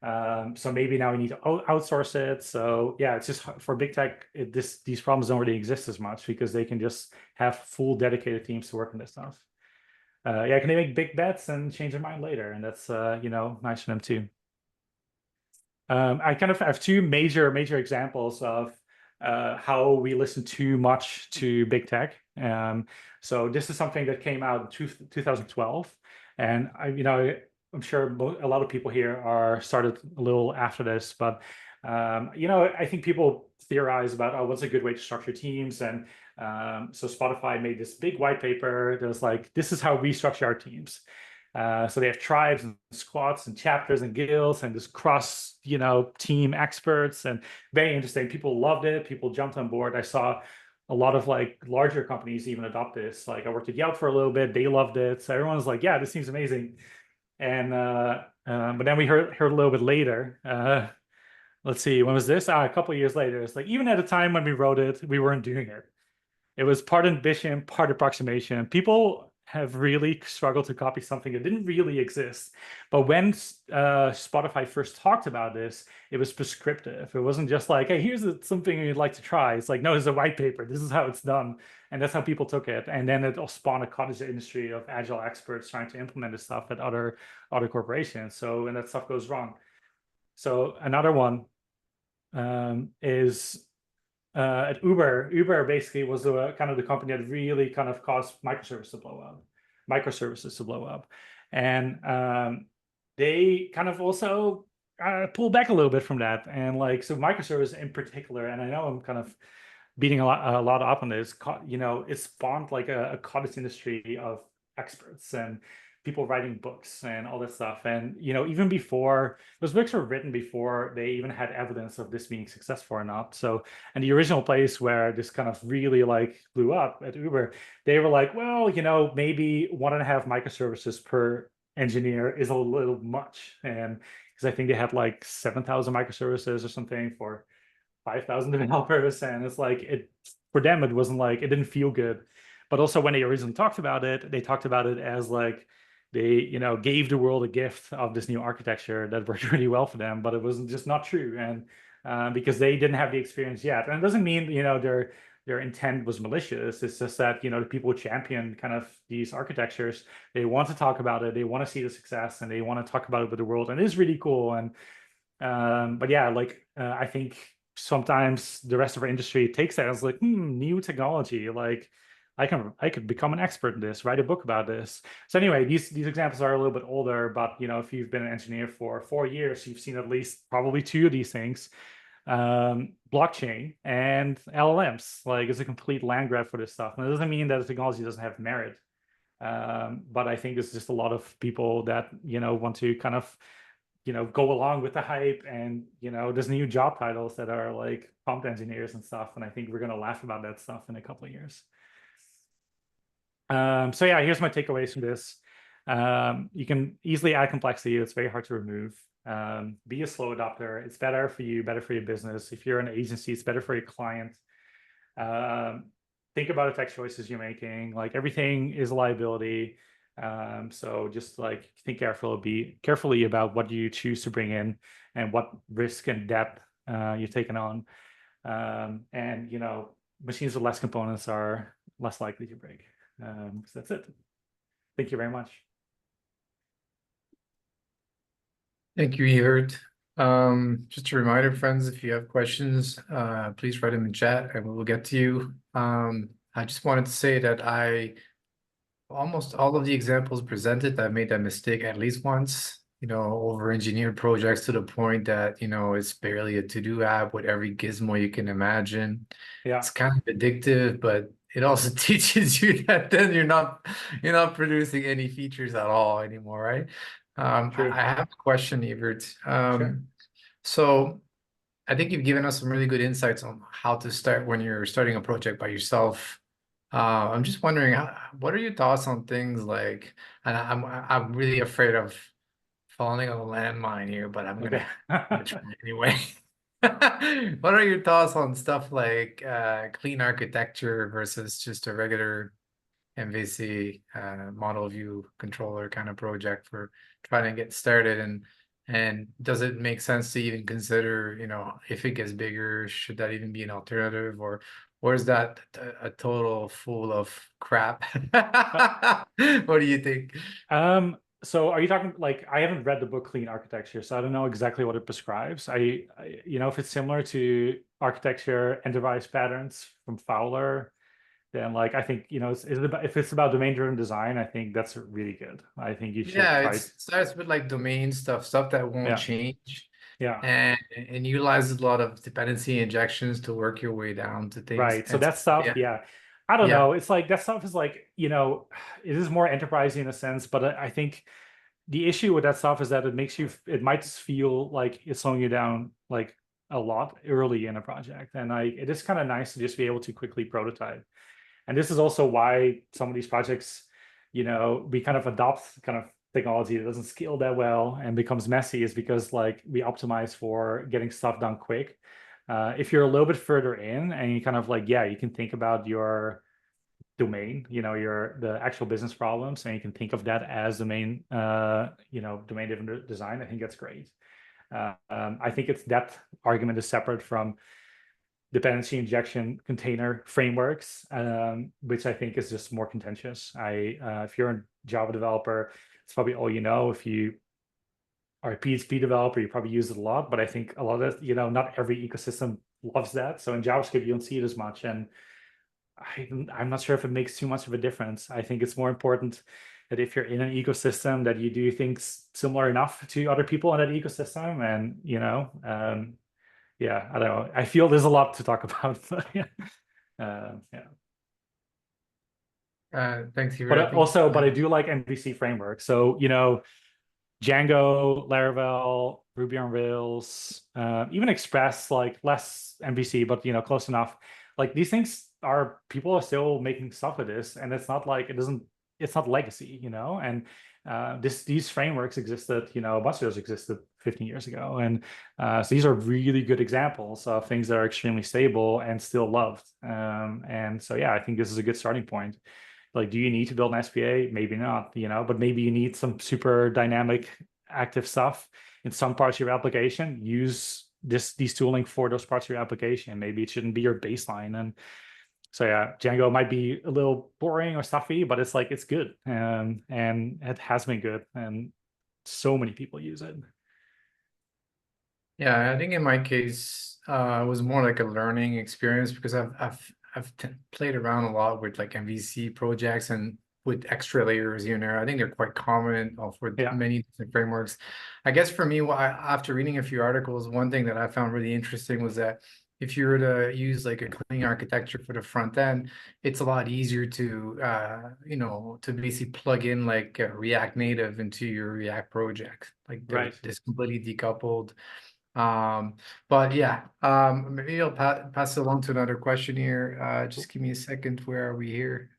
So maybe now we need to outsource it. So yeah, it's just for big tech, these problems don't really exist as much because they can just have full dedicated teams to work on this stuff. Yeah, can they make big bets and change their mind later? And that's nice for them too. I kind of have two major examples of how we listen too much to big tech. So this is something that came out in 2012, and I'm sure a lot of people here are started a little after this, but I think people theorize about, oh, what's a good way to structure teams, and so Spotify made this big white paper that was like, this is how we structure our teams. So they have tribes and squads and chapters and guilds and this cross, team experts, and very interesting. People loved it. People jumped on board. I saw a lot of like larger companies even adopt this. Like I worked at Yelp for a little bit. They loved it. So everyone's like, yeah, this seems amazing. And but then we heard a little bit later. Let's see, when was this? A couple of years later. It's like even at the time when we wrote it, we weren't doing it. It was part ambition, part approximation. People have really struggled to copy something that didn't really exist. But when Spotify first talked about this, it was prescriptive. It wasn't just like, hey, here's something you'd like to try. It's like, no, it's a white paper. This is how it's done. And that's how people took it. And then it all spawned a cottage industry of agile experts trying to implement this stuff at other corporations. So when that stuff goes wrong. So another one is at Uber. Uber basically was the kind of the company that really kind of caused microservices to blow up, and they kind of also pulled back a little bit from that. And like so, microservices in particular, and I know I'm kind of beating a lot up on this. It spawned like a cottage industry of experts and people writing books and all that stuff. And even before those books were written, before they even had evidence of this being successful or not. So, and the original place where this kind of really like blew up at Uber, they were like, well, maybe 1.5 microservices per engineer is a little much. And because I think they had like 7,000 microservices or something for 5,000 developers, and it's like for them it wasn't like, it didn't feel good. But also when they originally talked about it, they talked about it as like they, gave the world a gift of this new architecture that worked really well for them, but it was just not true. And because they didn't have the experience yet. And it doesn't mean, their intent was malicious. It's just that, the people who champion kind of these architectures, they want to talk about it, they want to see the success, and they want to talk about it with the world. And it is really cool. And but yeah, like I think sometimes the rest of our industry takes that as like, new technology. Like I could become an expert in this, write a book about this. So anyway, these examples are a little bit older, but if you've been an engineer for 4 years, you've seen at least probably two of these things. Blockchain and LLMs, like it's a complete land grab for this stuff. And it doesn't mean that the technology doesn't have merit. But I think it's just a lot of people that, want to kind of, go along with the hype. And, there's new job titles that are like prompt engineers and stuff. And I think we're going to laugh about that stuff in a couple of years. So yeah, here's my takeaways from this. You can easily add complexity. It's very hard to remove. Be a slow adopter. It's better for you, better for your business. If you're an agency, it's better for your client. Think about the tech choices you're making. Like everything is a liability. So just like think carefully about what you choose to bring in and what risk and depth you're taking on. And machines with less components are less likely to break. So that's it. Thank you very much. Thank you, Evert. Just a reminder, friends, if you have questions, please write them in chat and we will get to you. I just wanted to say that almost all of the examples presented, I made that mistake at least once, over-engineered projects to the point that, it's barely a to-do app with every gizmo you can imagine. Yeah. It's kind of addictive, but it also teaches you that then you're not producing any features at all anymore, right? True. I have a question, Evert. Sure. So I think you've given us some really good insights on how to start when you're starting a project by yourself. I'm just wondering, what are your thoughts on things like, and I'm really afraid of falling on a landmine here, but I'm Okay. gonna try anyway. What are your thoughts on stuff like clean architecture versus just a regular MVC model view controller kind of project for trying to get started? And does it make sense to even consider, if it gets bigger, should that even be an alternative, or is that a total full of crap? What do you think? So are you talking like I haven't read the book Clean Architecture, so I don't know exactly what it prescribes. If it's similar to architecture enterprise patterns from Fowler, then like I think if it's about domain-driven design, I think that's really good. I think you should Yeah, try. it starts with like domain stuff that won't Yeah, change, yeah, and utilizes a lot of dependency injections to work your way down to things. right. So And that stuff, yeah, yeah. I don't yeah. know. It's like that stuff is like it is more enterprisey in a sense, but I think the issue with that stuff is that it might feel like it's slowing you down like a lot early in a project, and it is kind of nice to just be able to quickly prototype. And this is also why some of these projects, we kind of adopt kind of technology that doesn't scale that well and becomes messy, is because like we optimize for getting stuff done quick. If you're a little bit further in and you kind of like, yeah, you can think about your domain, the actual business problems, and you can think of that as the main, domain-driven design. I think that's great. I think that argument is separate from dependency injection container frameworks, which I think is just more contentious. If you're a Java developer, it's probably all you know. If you are a PHP developer, you probably use it a lot, but I think a lot of, not every ecosystem loves that. So in JavaScript, you don't see it as much. And I'm not sure if it makes too much of a difference. I think it's more important that if you're in an ecosystem that you do things similar enough to other people in that ecosystem. And, yeah, I don't know. I feel there's a lot to talk about. But yeah. Yeah. Thanks, Hubert. But I do like MVC framework. So, Django, Laravel, Ruby on Rails, even Express, like less MVC, but close enough. Like these things people are still making stuff with this, and it's not like it it's not legacy, and these frameworks existed, a bunch of those existed 15 years ago. And so these are really good examples of things that are extremely stable and still loved. And so, yeah, I think this is a good starting point. Like, do you need to build an SPA? Maybe not, but maybe you need some super dynamic active stuff in some parts of your application. Use these tooling for those parts of your application. Maybe it shouldn't be your baseline. And so, yeah, Django might be a little boring or stuffy, but it's like, it's good. And it has been good. And so many people use it. Yeah, I think in my case, it was more like a learning experience because I've played around a lot with like MVC projects and with extra layers here and there. I think they're quite common for Yeah, many different frameworks. I guess for me, after reading a few articles, one thing that I found really interesting was that if you were to use like a clean architecture for the front end, it's a lot easier to to basically plug in like React Native into your React project. Like they're right. this completely decoupled. But yeah, maybe I'll pass it along to another question here. Just give me a second. Where are we here?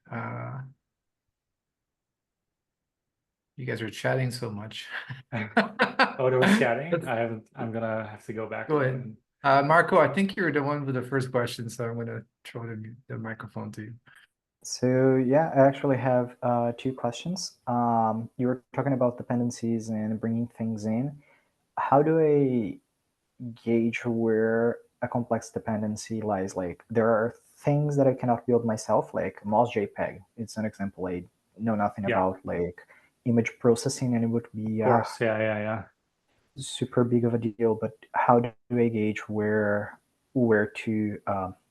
You guys are chatting so much. Oh, there was chatting. I'm gonna have to go back Go though. ahead. And Marco, I think you're the one with the first question, so I'm gonna throw the microphone to you. So yeah, I actually have two questions. You were talking about dependencies and bringing things in. How do I gauge where a complex dependency lies? Like there are things that I cannot build myself, like Moz JPEG. It's an example I know nothing yeah, about, like image processing, and it would be of course. Yeah. super big of a deal. But how do I gauge where to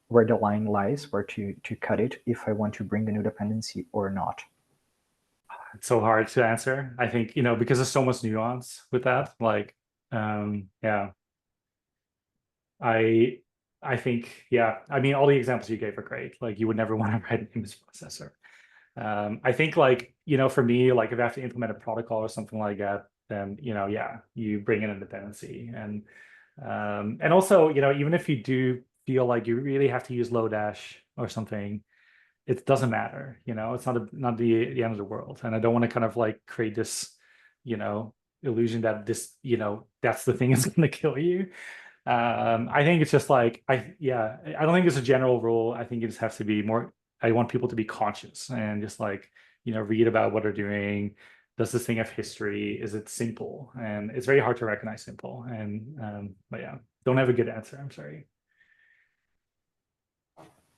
where the line lies, where to cut it if I want to bring a new dependency or not? It's so hard to answer. I think, because there's so much nuance with that. Like, yeah, I I think, yeah. I mean, all the examples you gave are great. Like, you would never want to write an image processor. I think, like, for me, like if I have to implement a protocol or something like that, then, yeah, you bring in a dependency. And also, even if you do feel like you really have to use Lodash or something, it doesn't matter. It's not the end of the world. And I don't want to kind of like create this, illusion that this, that's the thing that's going to kill you. I think it's just like, I don't think it's a general rule. I think it just has to be more, I want people to be conscious and just like, read about what they're doing. Does this thing have history? Is it simple? And it's very hard to recognize simple. But yeah, don't have a good answer. I'm sorry.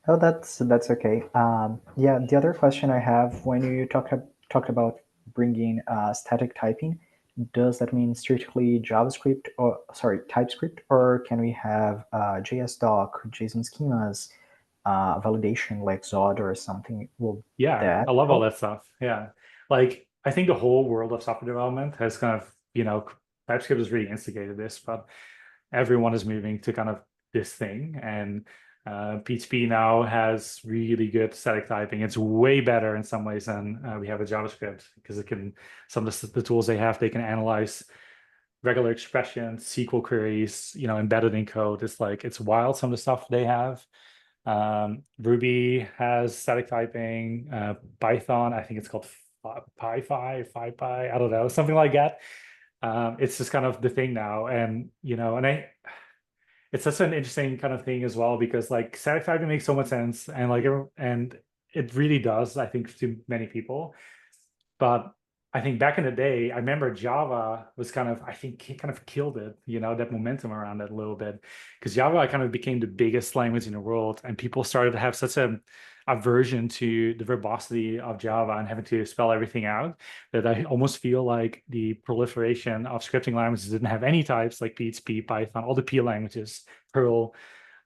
Oh, that's okay. Yeah, the other question I have, when you talked about bringing static typing, does that mean strictly JavaScript or sorry TypeScript, or can we have JSDoc, JSON schemas, validation like Zod or something? Will Yeah, that I love all help? that stuff. Yeah. Like, I think the whole world of software development has kind of, TypeScript has really instigated this, but everyone is moving to kind of this thing. And PHP now has really good static typing. It's way better in some ways than we have with JavaScript, because some of the tools they have, they can analyze regular expressions, SQL queries, embedded in code. It's wild, some of the stuff they have. Ruby has static typing. Python, I think it's called PyPy, I don't know, something like that. It's just kind of the thing now. And, it's such an interesting kind of thing as well, because like static typing makes so much sense, and and it really does, I think, to many people. But I think back in the day, I remember Java was kind of, I think it kind of killed it, that momentum around it a little bit, because Java kind of became the biggest language in the world, and people started to have such a aversion to the verbosity of Java and having to spell everything out, that I almost feel like the proliferation of scripting languages didn't have any types, like PHP, Python, all the P languages, Perl,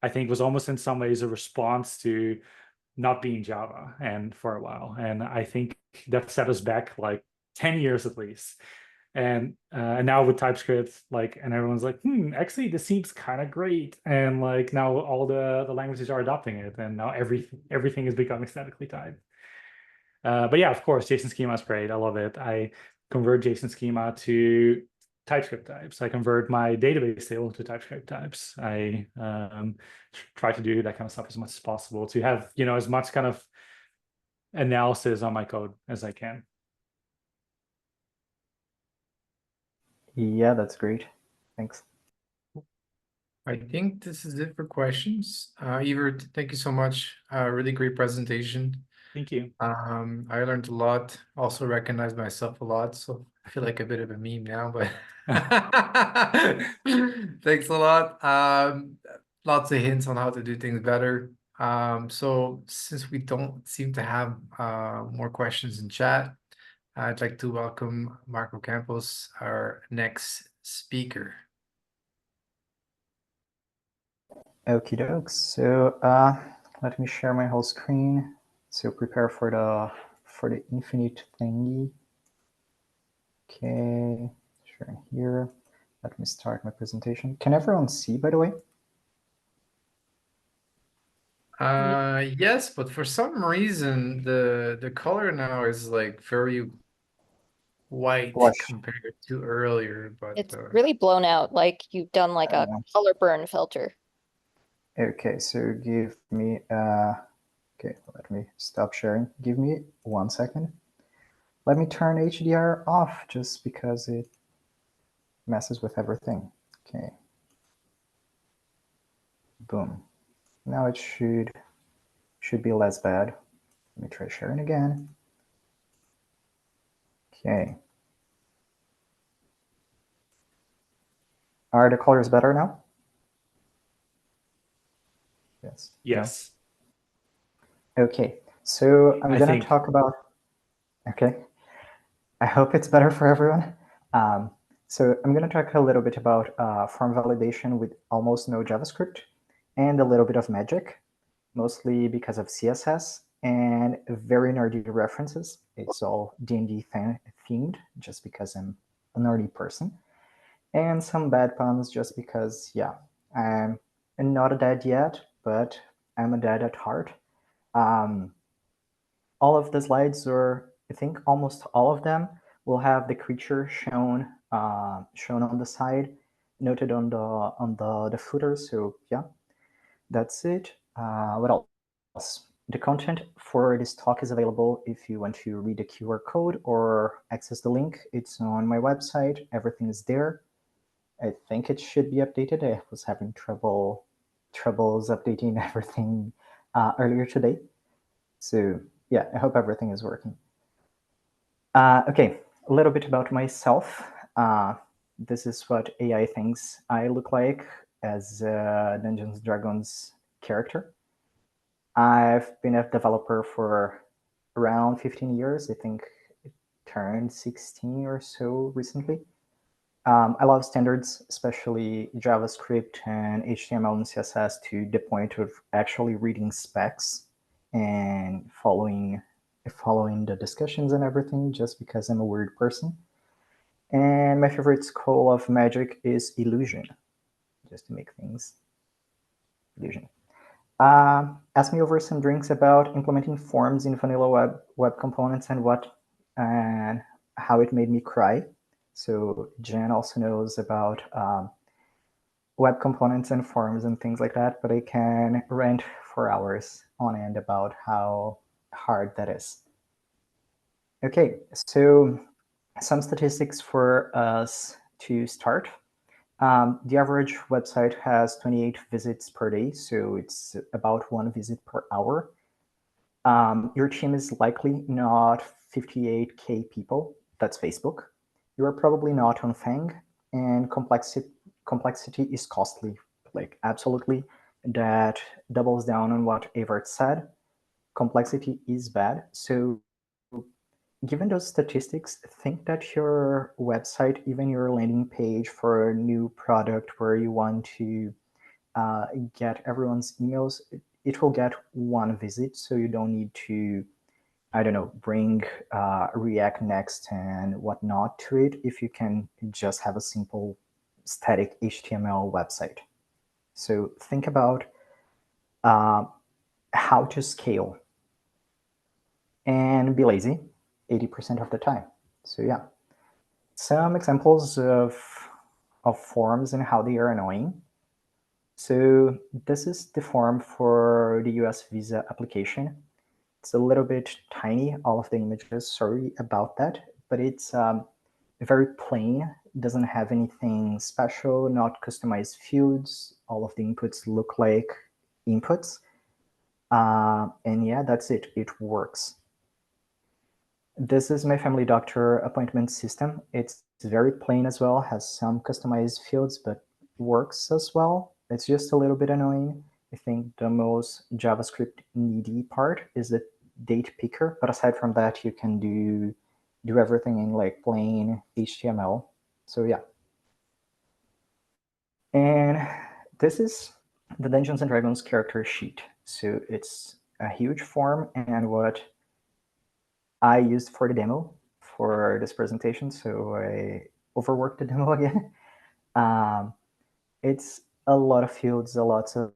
I think was almost in some ways a response to not being Java and for a while. And I think that set us back like 10 years at least. And now with TypeScript, like, and everyone's like, actually this seems kind of great. And like now all the languages are adopting it, and now everything is becoming statically typed. But yeah, of course, JSON schema is great. I love it. I convert JSON schema to TypeScript types. I convert my database table to TypeScript types. I try to do that kind of stuff as much as possible to have, as much kind of analysis on my code as I can. Yeah, that's great. Thanks. I think this is it for questions. Evert, thank you so much. Really great presentation. Thank you. I learned a lot, also recognized myself a lot, so I feel like a bit of a meme now, but thanks a lot. Lots of hints on how to do things better. So since we don't seem to have more questions in chat, I'd like to welcome Marco Campos, our next speaker. Okie dokes. So let me share my whole screen. So prepare for the infinite thingy. Okay, sharing here. Let me start my presentation. Can everyone see, by the way? Yes, but for some reason the color now is like very white Watch. compared to earlier, but It's really blown out, like you've done like a color burn filter. Okay, so give me okay, let me stop sharing. Give me 1 second. Let me turn HDR off just because it messes with everything. Okay. Boom. Now it should be less bad. Let me try sharing again. Okay. Are the colors better now? Yes. Yes. No? Okay. So I'm I going think. to talk about. Okay. I hope it's better for everyone. So I'm going to talk a little bit about form validation with almost no JavaScript and a little bit of magic, mostly because of CSS and very nerdy references. It's all D&D themed, just because I'm a nerdy person. And some bad puns, just because, yeah, I'm not a dad yet, but I'm a dad at heart. All of the slides, or I think almost all of them, will have the creature shown on the side, noted on the footer. So yeah, that's it. What else? The content for this talk is available if you want to read the QR code or access the link. It's on my website. Everything is there. I think it should be updated. I was having troubles updating everything earlier today. So yeah, I hope everything is working. Okay, a little bit about myself. This is what AI thinks I look like as a Dungeons & Dragons character. I've been a developer for around 15 years. I think it turned 16 or so recently. I love standards, especially JavaScript and HTML and CSS, to the point of actually reading specs and following the discussions and everything, just because I'm a weird person. And my favorite school of magic is illusion, just to make things illusion. Ask me over some drinks about implementing forms in vanilla web components and how it made me cry. So Jen also knows about web components and forms and things like that, but I can rant for hours on end about how hard that is. Okay, so some statistics for us to start. The average website has 28 visits per day, so it's about 1 visit per hour. Your team is likely not 58K people. That's Facebook. You are probably not on Fang, and complexity is costly, like absolutely. That doubles down on what Evert said. Complexity is bad. So given those statistics, think that your website, even your landing page for a new product where you want to get everyone's emails, it will get 1 visit. So you don't need to, I don't know, bring React Next and whatnot to it if you can just have a simple static HTML website. So think about how to scale and be lazy 80% of the time. So yeah, some examples of forms and how they are annoying. So this is the form for the US visa application. It's a little bit tiny, all of the images. Sorry about that, but it's very plain. Doesn't have anything special, not customized fields. All of the inputs look like inputs. And yeah, that's it. It works. This is my family doctor appointment system. It's very plain as well, has some customized fields, but works as well. It's just a little bit annoying. I think the most JavaScript needy part is the date picker, but aside from that, you can do everything in like plain HTML. So yeah. And this is the Dungeons and Dragons character sheet. So it's a huge form, and what I used for the demo for this presentation, so I overworked the demo again. It's a lot of fields, lots of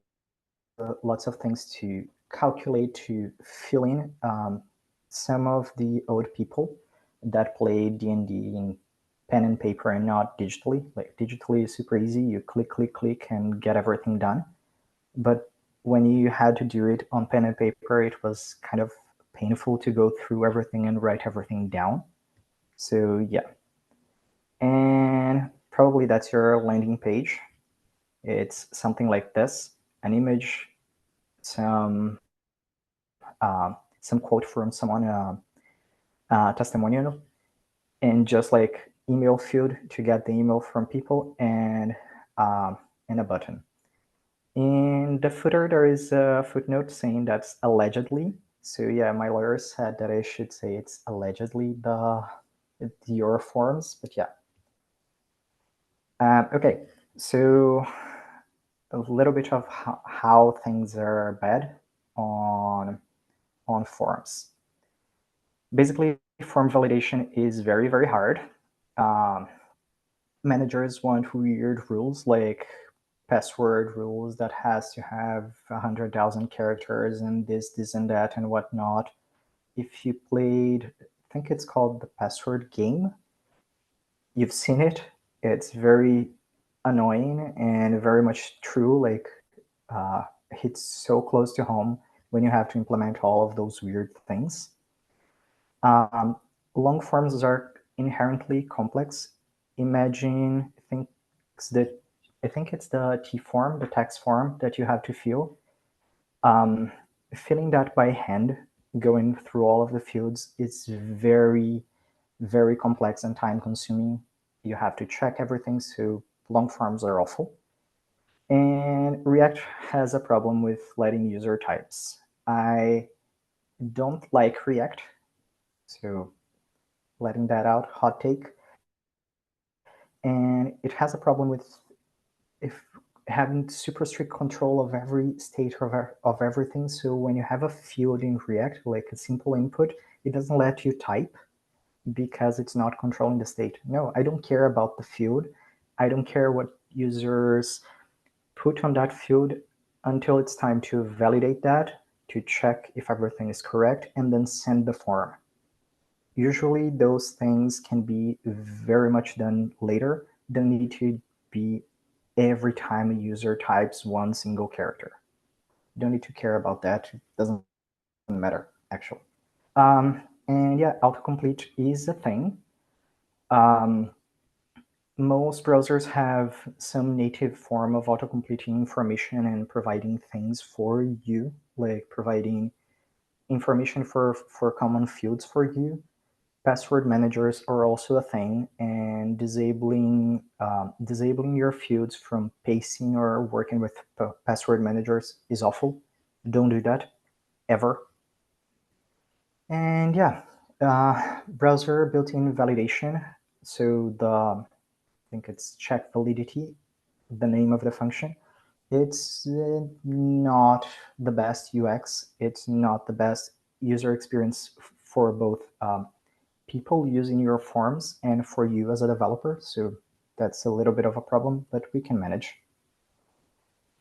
things to calculate, to fill in. Some of the old people that play D&D in pen and paper and not digitally. Like digitally is super easy. You click, click, click, and get everything done. But when you had to do it on pen and paper, it was kind of painful to go through everything and write everything down. So yeah. And probably that's your landing page. It's something like this, an image, some quote from someone, testimonial, and just like email field to get the email from people, and a button. In the footer, there is a footnote saying that's allegedly. So yeah, my lawyer said that I should say it's allegedly your forms, but yeah. Okay, so a little bit of how things are bad on forms. Basically, form validation is very, very hard. Managers want weird rules like password rules that has to have 100,000 characters and this and that and whatnot. If you played, I think it's called the password game, you've seen it. It's very annoying and very much true. Like hits so close to home when you have to implement all of those weird things. Long forms are inherently complex. Imagine I think it's the T form, the text form that you have to fill. Filling that by hand, going through all of the fields, is very, very complex and time consuming. You have to check everything, so long forms are awful. And React has a problem with letting user types. I don't like React, so letting that out, hot take. And it has a problem with having super strict control of every state of everything. So when you have a field in React, like a simple input, it doesn't let you type because it's not controlling the state. No, I don't care about the field. I don't care what users put on that field until it's time to validate that, to check if everything is correct, and then send the form. Usually those things can be very much done later. Don't need to be every time a user types one single character. You don't need to care about that. It doesn't matter, actually. And yeah, autocomplete is a thing. Most browsers have some native form of autocompleting information and providing things for you, like providing information for common fields for you. Password managers are also a thing, and disabling your fields from pasting or working with password managers is awful. Don't do that, ever. And yeah, browser built-in validation. So I think it's check validity, the name of the function. It's not the best UX. It's not the best user experience for both people using your forms and for you as a developer. So that's a little bit of a problem, but we can manage.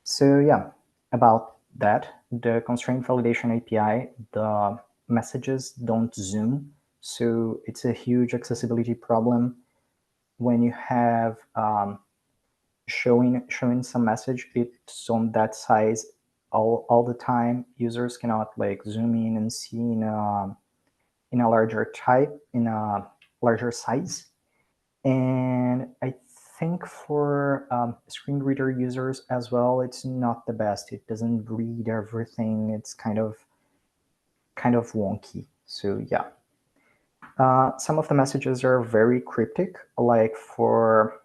So yeah, about that, the constraint validation API, the messages don't zoom. So it's a huge accessibility problem. When you have showing some message, it's on that size all the time. Users cannot like zoom in and see in a larger size. And I think for screen reader users as well, it's not the best. It doesn't read everything. It's kind of wonky. So yeah. Some of the messages are very cryptic, like for,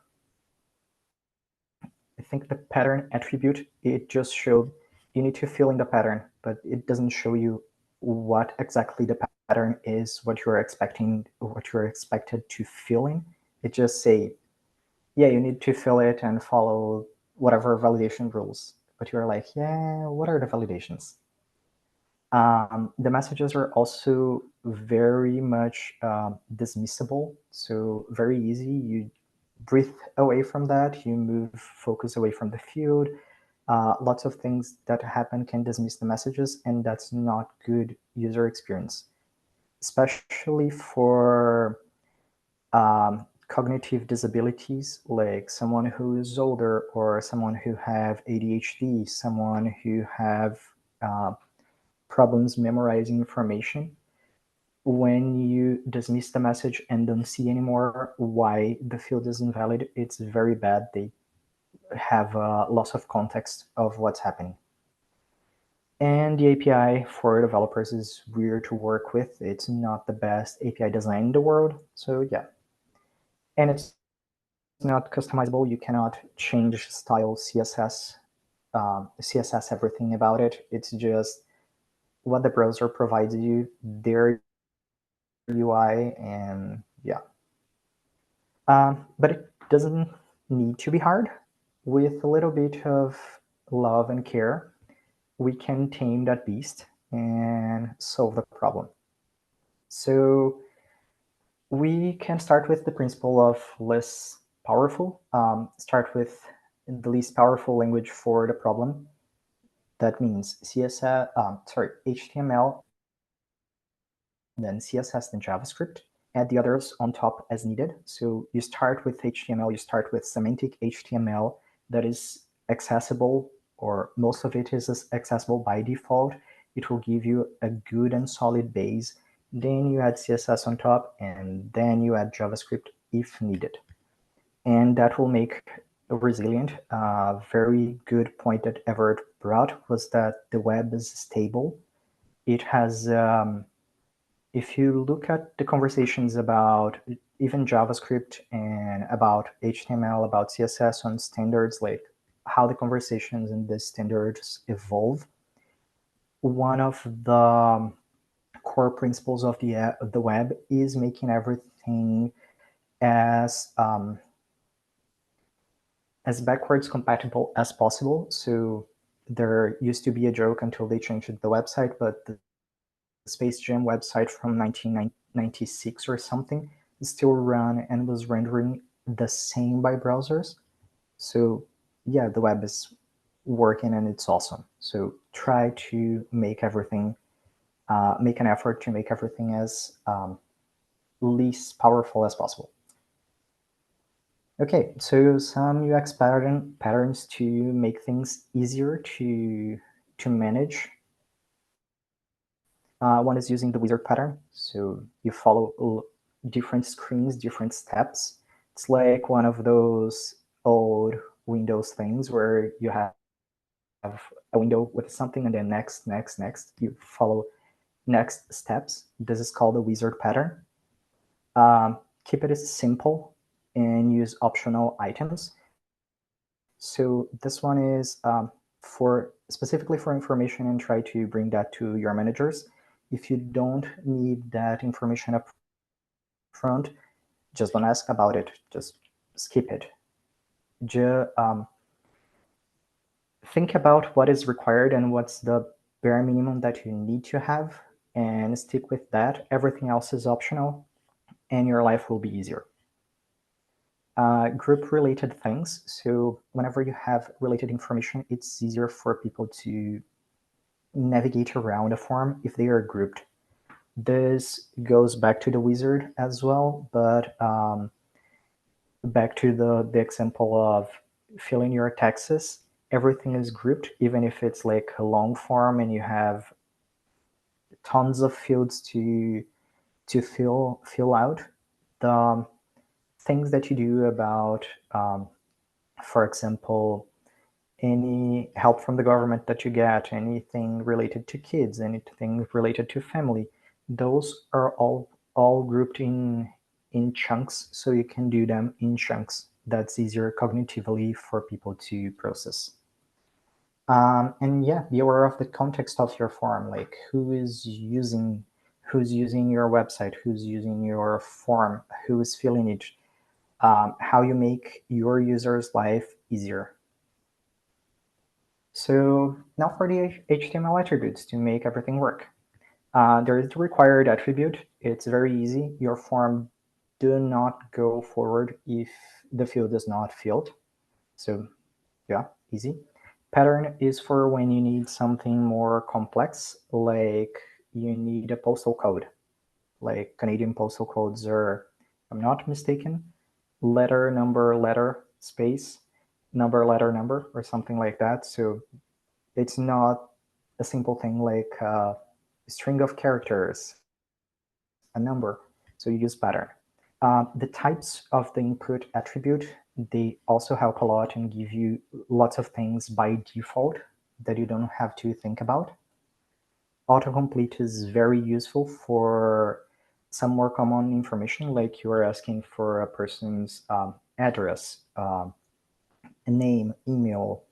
I think the pattern attribute, it just showed you need to fill in the pattern, but it doesn't show you what exactly the pattern is, what you're expected to fill in. It just say, yeah, you need to fill it and follow whatever validation rules. But you're like, yeah, what are the validations? The messages are also very much dismissible, so very easy. You breathe away from that, you move focus away from the field. Lots of things that happen can dismiss the messages, and that's not good user experience, especially for cognitive disabilities, like someone who is older or someone who have ADHD, someone who have problems memorizing information. When you dismiss the message and don't see anymore why the field is invalid, it's very bad. They have a loss of context of what's happening. And the API for developers is weird to work with. It's not the best API design in the world. So yeah. And it's not customizable. You cannot change style CSS, everything about it. It's just what the browser provides you, their UI, and yeah. But it doesn't need to be hard. With a little bit of love and care, we can tame that beast and solve the problem. So we can start with the principle of less powerful. Start with the least powerful language for the problem. That means HTML, then CSS, then JavaScript. Add the others on top as needed. So you start with HTML, you start with semantic HTML that is accessible, or most of it is accessible by default. It will give you a good and solid base. Then you add CSS on top, and then you add JavaScript if needed. And that will make resilient. A very good point that Evert brought was that the web is stable. It has if you look at the conversations about even JavaScript and about HTML, about CSS on standards, like how the conversations and the standards evolve, one of the core principles of the web is making everything as backwards compatible as possible. So there used to be a joke until they changed the website, but the Space Jam website from 1996 or something still run and was rendering the same by browsers. So yeah, the web is working and it's awesome. So try to make everything, make an effort to make everything as least powerful as possible. Okay, so some UX patterns to make things easier to manage. One is using the wizard pattern. So you follow different screens, different steps. It's like one of those old Windows things where you have a window with something and then next. You follow next steps. This is called the wizard pattern. Keep it simple and use optional items. So this one is specifically for information, and try to bring that to your managers. If you don't need that information up front, just don't ask about it. Just skip it. Think about what is required and what's the bare minimum that you need to have, and stick with that. Everything else is optional, and your life will be easier. Group-related things. So whenever you have related information, it's easier for people to navigate around a form if they are grouped. This goes back to the wizard as well, but back to the example of filling your taxes. everything is grouped, even if it's like a long form and you have tons of fields to fill out. The things that you do about, for example, any help from the government that you get, anything related to kids, anything related to family, those are all grouped in chunks, so you can do them in chunks. That's easier cognitively for people to process. And yeah, be aware of the context of your form, like who's using your website, who's using your form, who is filling it, how you make your user's life easier. So now for the HTML attributes to make everything work. There is the required attribute. It's very easy. Your form do not go forward if the field is not filled. So yeah, easy. Pattern is for when you need something more complex, like you need a postal code, like Canadian postal codes are, if I'm not mistaken, letter, number, letter, space, number, letter, number, or something like that. So it's not a simple thing like a string of characters, a number. So you use pattern. The types of the input attribute, they also help a lot and give you lots of things by default that you don't have to think about. Autocomplete is very useful for some more common information, like you are asking for a person's address, a name, email,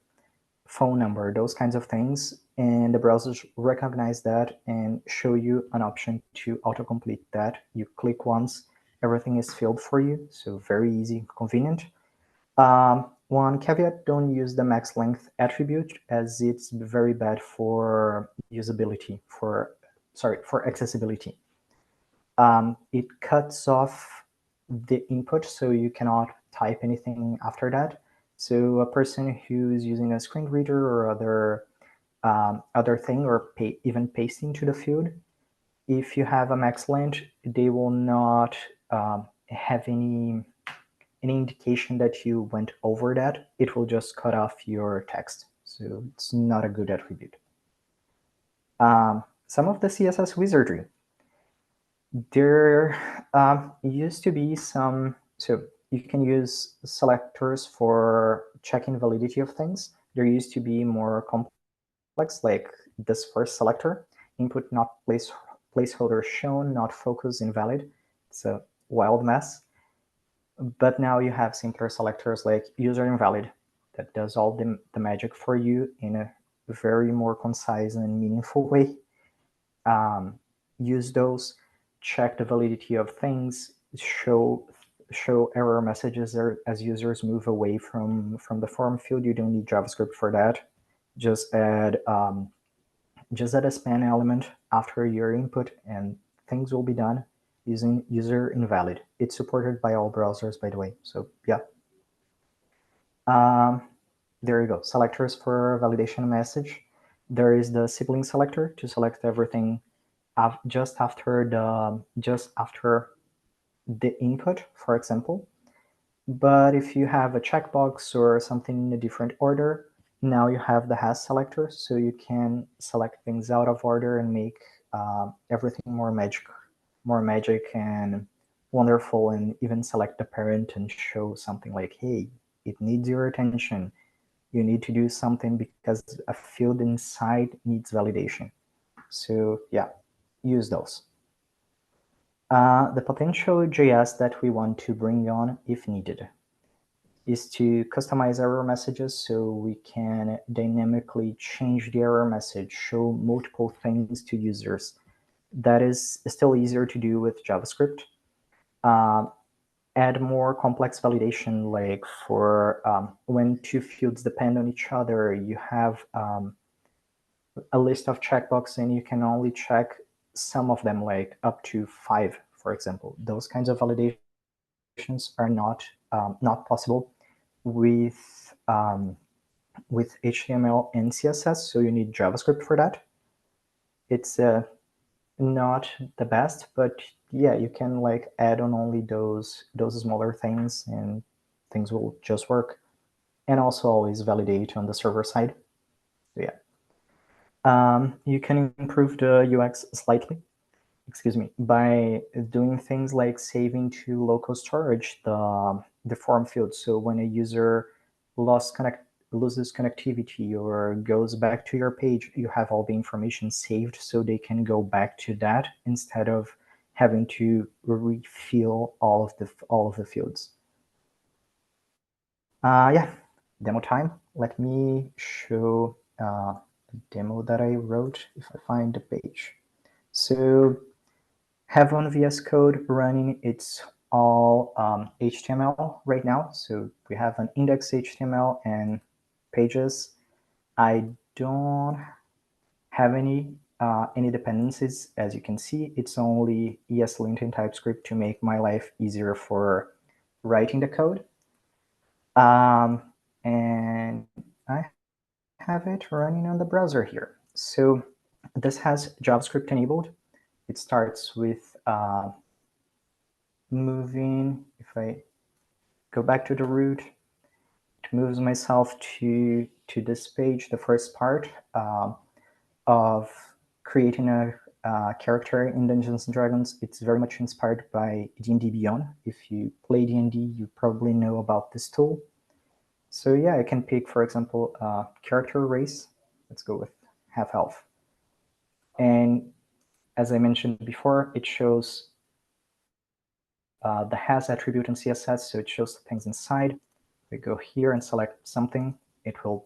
phone number, those kinds of things. And the browsers recognize that and show you an option to autocomplete that. You click once, everything is filled for you. So very easy, convenient. One caveat, don't use the max length attribute, as it's very bad for usability, for accessibility. It cuts off the input, so you cannot type anything after that. So a person who's using a screen reader or other thing, or even pasting to the field, if you have a max length, they will not have any indication that you went over that. It will just cut off your text. So it's not a good attribute. Some of the CSS wizardry. There used to be some, so you can use selectors for checking validity of things. There used to be more complex, like this first selector, input not placeholder shown, not focus, invalid. It's a wild mess. But now you have simpler selectors like user invalid that does all the magic for you in a very more concise and meaningful way. Use those, check the validity of things, show error messages as users move away from the form field. You don't need JavaScript for that. Just add a span element after your input and things will be done using user invalid. It's supported by all browsers, by the way. So yeah. There you go. Selectors for validation message. There is the sibling selector to select everything just after the input, for example. But if you have a checkbox or something in a different order, now you have the hash selector, so you can select things out of order and make everything more magic and wonderful, and even select the parent and show something like, hey, it needs your attention. You need to do something because a field inside needs validation. So yeah, use those. The potential JS that we want to bring on if needed is to customize error messages, so we can dynamically change the error message, show multiple things to users. That is still easier to do with JavaScript. Add more complex validation, like for when two fields depend on each other, you have a list of checkboxes and you can only check some of them, like up to 5, for example. Those kinds of validations are not possible with HTML and CSS, so you need JavaScript for that. It's not the best, but yeah, you can add on only those smaller things and things will just work. and also always validate on the server side. So yeah. You can improve the UX slightly, by doing things like saving to local storage the form field. So when a user loses connectivity or goes back to your page, you have all the information saved so they can go back to that instead of having to refill all of the fields. Yeah, demo time. Let me show a demo that I wrote if I find the page. So have on VS Code running. It's all HTML right now. So we have an index HTML and pages. I don't have any dependencies, as you can see. It's only ESLint and TypeScript to make my life easier for writing the code. And I have it running on the browser here. So this has JavaScript enabled. It starts with moving. If I go back to the root, it moves myself to this page, the first part of creating a character in Dungeons and Dragons. It's very much inspired by D&D Beyond. If you play D&D, you probably know about this tool. So yeah, I can pick, for example, character race. Let's go with half elf. And as I mentioned before, it shows the has attribute in CSS, so it shows the things inside. We go here and select something, it will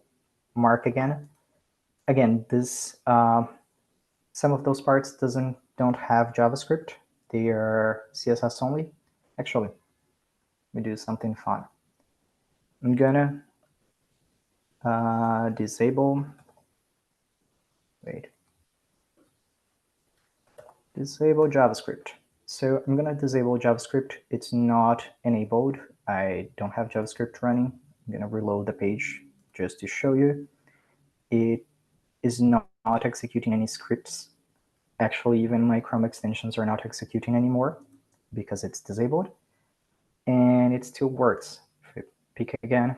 mark again. Again, this some of those parts don't have JavaScript. They are CSS only. Actually, we do something fun. I'm gonna disable JavaScript. So I'm gonna disable JavaScript. It's not enabled. I don't have JavaScript running. I'm gonna reload the page just to show you. It is not executing any scripts. Actually, even my Chrome extensions are not executing anymore because it's disabled. And it still works. If I pick again,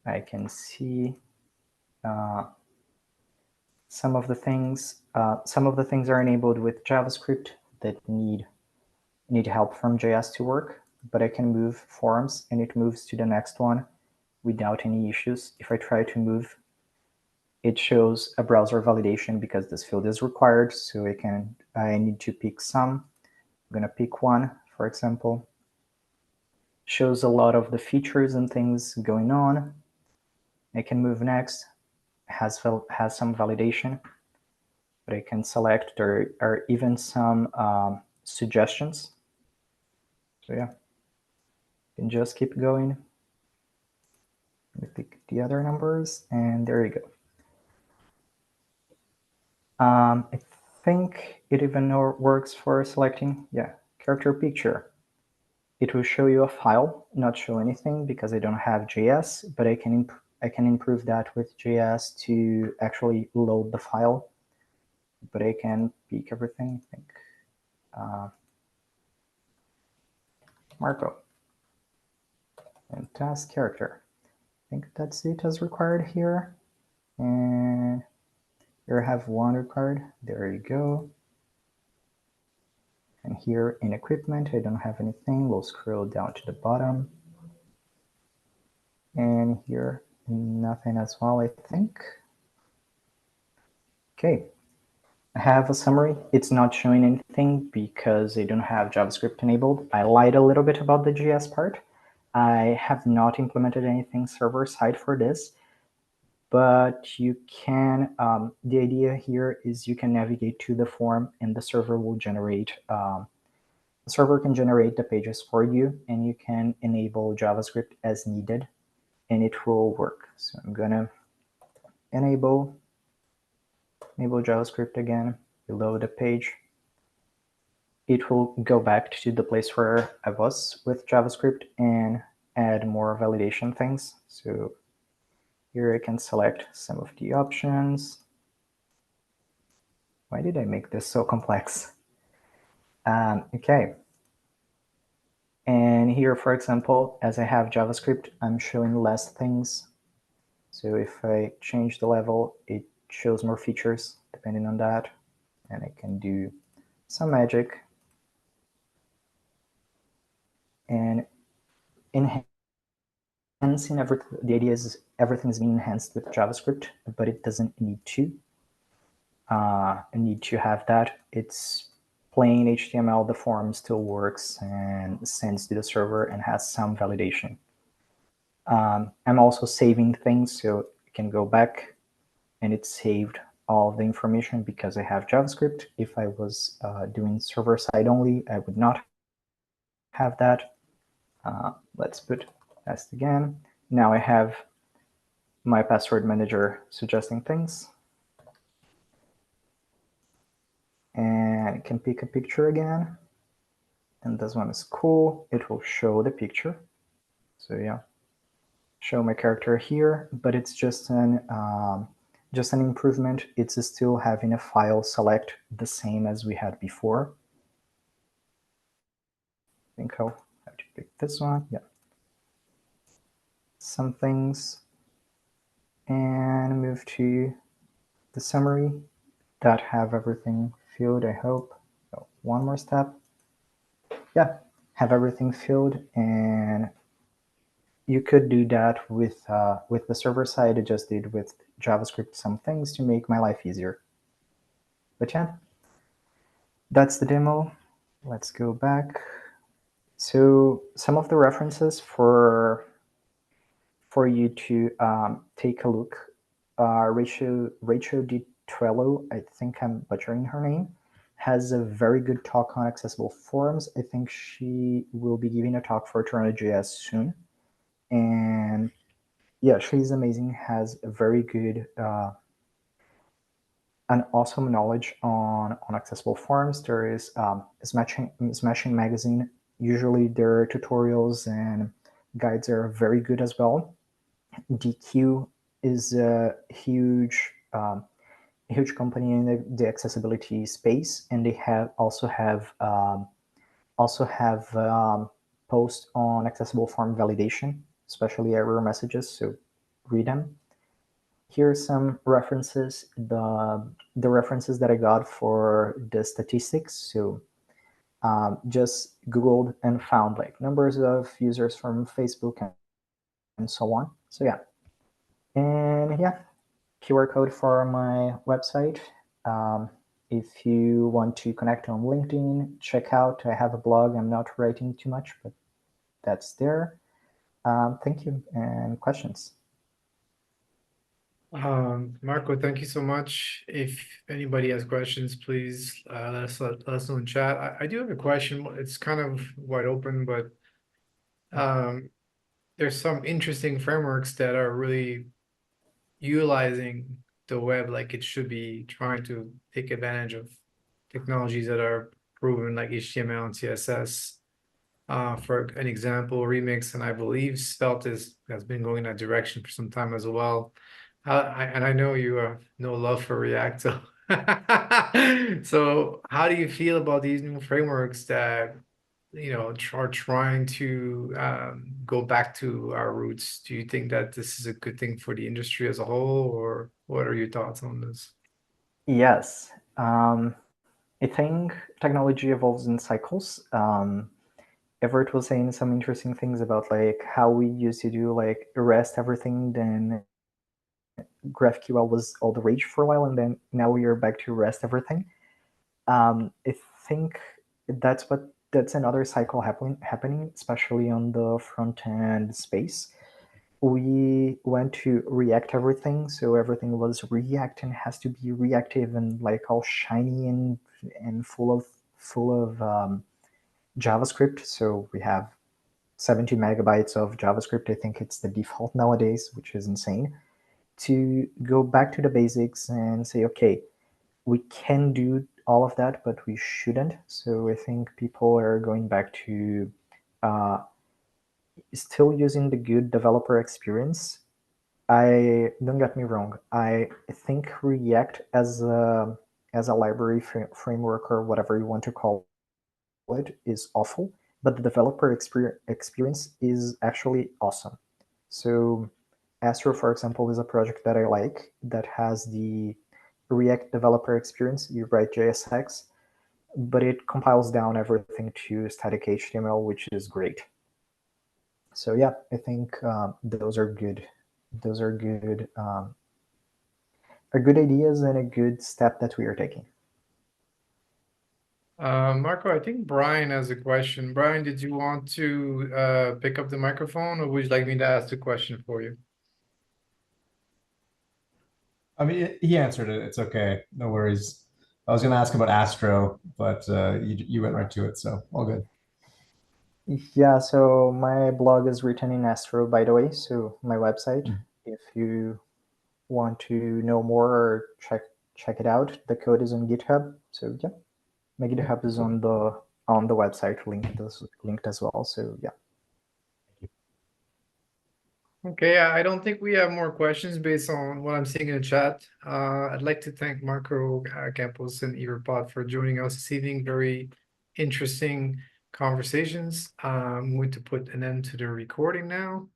I can see some of the things are enabled with JavaScript that need help from JS to work, but I can move forms and it moves to the next one without any issues. If I try to move, it shows a browser validation because this field is required. So I need to pick some. I'm gonna pick one, for example. Shows a lot of the features and things going on. I can move next. Has some validation, but I can select. There are even some suggestions. So yeah, you can just keep going. Let me pick the other numbers, and there you go. I think it even works for selecting, character picture. It will show you a file, not show anything because I don't have JS, but I can improve that with JS to actually load the file. But I can pick everything, I think. Marco. And task character. I think that's it as required here. And here I have one required. There you go. And here in equipment, I don't have anything. We'll scroll down to the bottom. And here, nothing as well, I think. Okay. I have a summary. It's not showing anything because I don't have JavaScript enabled. I lied a little bit about the JS part. I have not implemented anything server-side for this, but you can, the idea here is you can navigate to the form and the server will generate, the server can generate the pages for you and you can enable JavaScript as needed and it will work. So I'm gonna enable JavaScript again, reload the page. It will go back to the place where I was with JavaScript and add more validation things. So here I can select some of the options. Why did I make this so complex? Okay. And here, for example, as I have JavaScript, I'm showing less things. So if I change the level, it shows more features depending on that. And I can do some magic. And enhancing the idea is everything is being enhanced with JavaScript, but it doesn't need to. Need to have that. It's plain HTML, the form still works and sends to the server and has some validation. I'm also saving things, so you can go back and it saved all of the information because I have JavaScript. If I was doing server side only, I would not have that. Let's put test again. Now I have my password manager suggesting things. And I can pick a picture again. And this one is cool. It will show the picture. So yeah, show my character here, but it's just an improvement. It's still having a file select the same as we had before. I think I'll have to pick this one. Yeah. Some things. And move to the summary that have everything filled, I hope. So one more step. Yeah, have everything filled, and you could do that with the server side. I just did with JavaScript some things to make my life easier. But yeah, that's the demo. Let's go back. So some of the references for you to take a look. Rachel Di Trello, I think I'm butchering her name, has a very good talk on accessible forms. I think she will be giving a talk for TorontoJS soon. And yeah, she's amazing, has a very good, an awesome knowledge on accessible forms. There is Smashing Magazine. Usually their tutorials and guides are very good as well. DQ is a huge company in the accessibility space, and they also have posts on accessible form validation, especially error messages. So read them. Here are some references. The references that I got for the statistics. So just Googled and found like numbers of users from Facebook and so on. So yeah. And yeah, QR code for my website. If you want to connect on LinkedIn, check out. I have a blog. I'm not writing too much, but that's there. Thank you. And questions? Marco, thank you so much. If anybody has questions, please let us know in chat. I do have a question. It's kind of wide open, but there's some interesting frameworks that are really utilizing the web like it should be, trying to take advantage of technologies that are proven like HTML and CSS. For an example, Remix, and I believe Svelte has been going that direction for some time as well. And I know you have no love for React, so so how do you feel about these new frameworks that are trying to go back to our roots? Do you think that this is a good thing for the industry as a whole, or what are your thoughts on this? Yes. I think technology evolves in cycles. Evert was saying some interesting things about like how we used to do like REST everything, then GraphQL was all the rage for a while, and then now we are back to REST everything. I think that's another cycle happening, especially on the front end space. We went to React everything, so everything was React and has to be reactive and like all shiny and full of JavaScript. So we have 70 megabytes of JavaScript. I think it's the default nowadays, which is insane. To go back to the basics and say, okay, we can do all of that, but we shouldn't. So I think people are going back to still using the good developer experience. Don't get me wrong. I think React as a library framework or whatever you want to call it is awful. but the developer experience is actually awesome. So Astro, for example, is a project that I like that has the React developer experience. You write JSX, but it compiles down everything to static HTML, which is great. So yeah, I think those are good. Those are good ideas and a good step that we are taking. Marco, I think Brian has a question. Brian, did you want to pick up the microphone, or would you like me to ask the question for you? I mean, he answered it. It's okay. No worries. I was going to ask about Astro, but you went right to it, so all good. Yeah, so my blog is written in Astro, by the way, so my website, if you want to know more or check it out, the code is on GitHub. So yeah, my GitHub is on the website linked as well. So yeah. Okay, I don't think we have more questions based on what I'm seeing in the chat. I'd like to thank Marco Campos and Evert for joining us this evening. Very interesting conversations. I'm going to put an end to the recording now.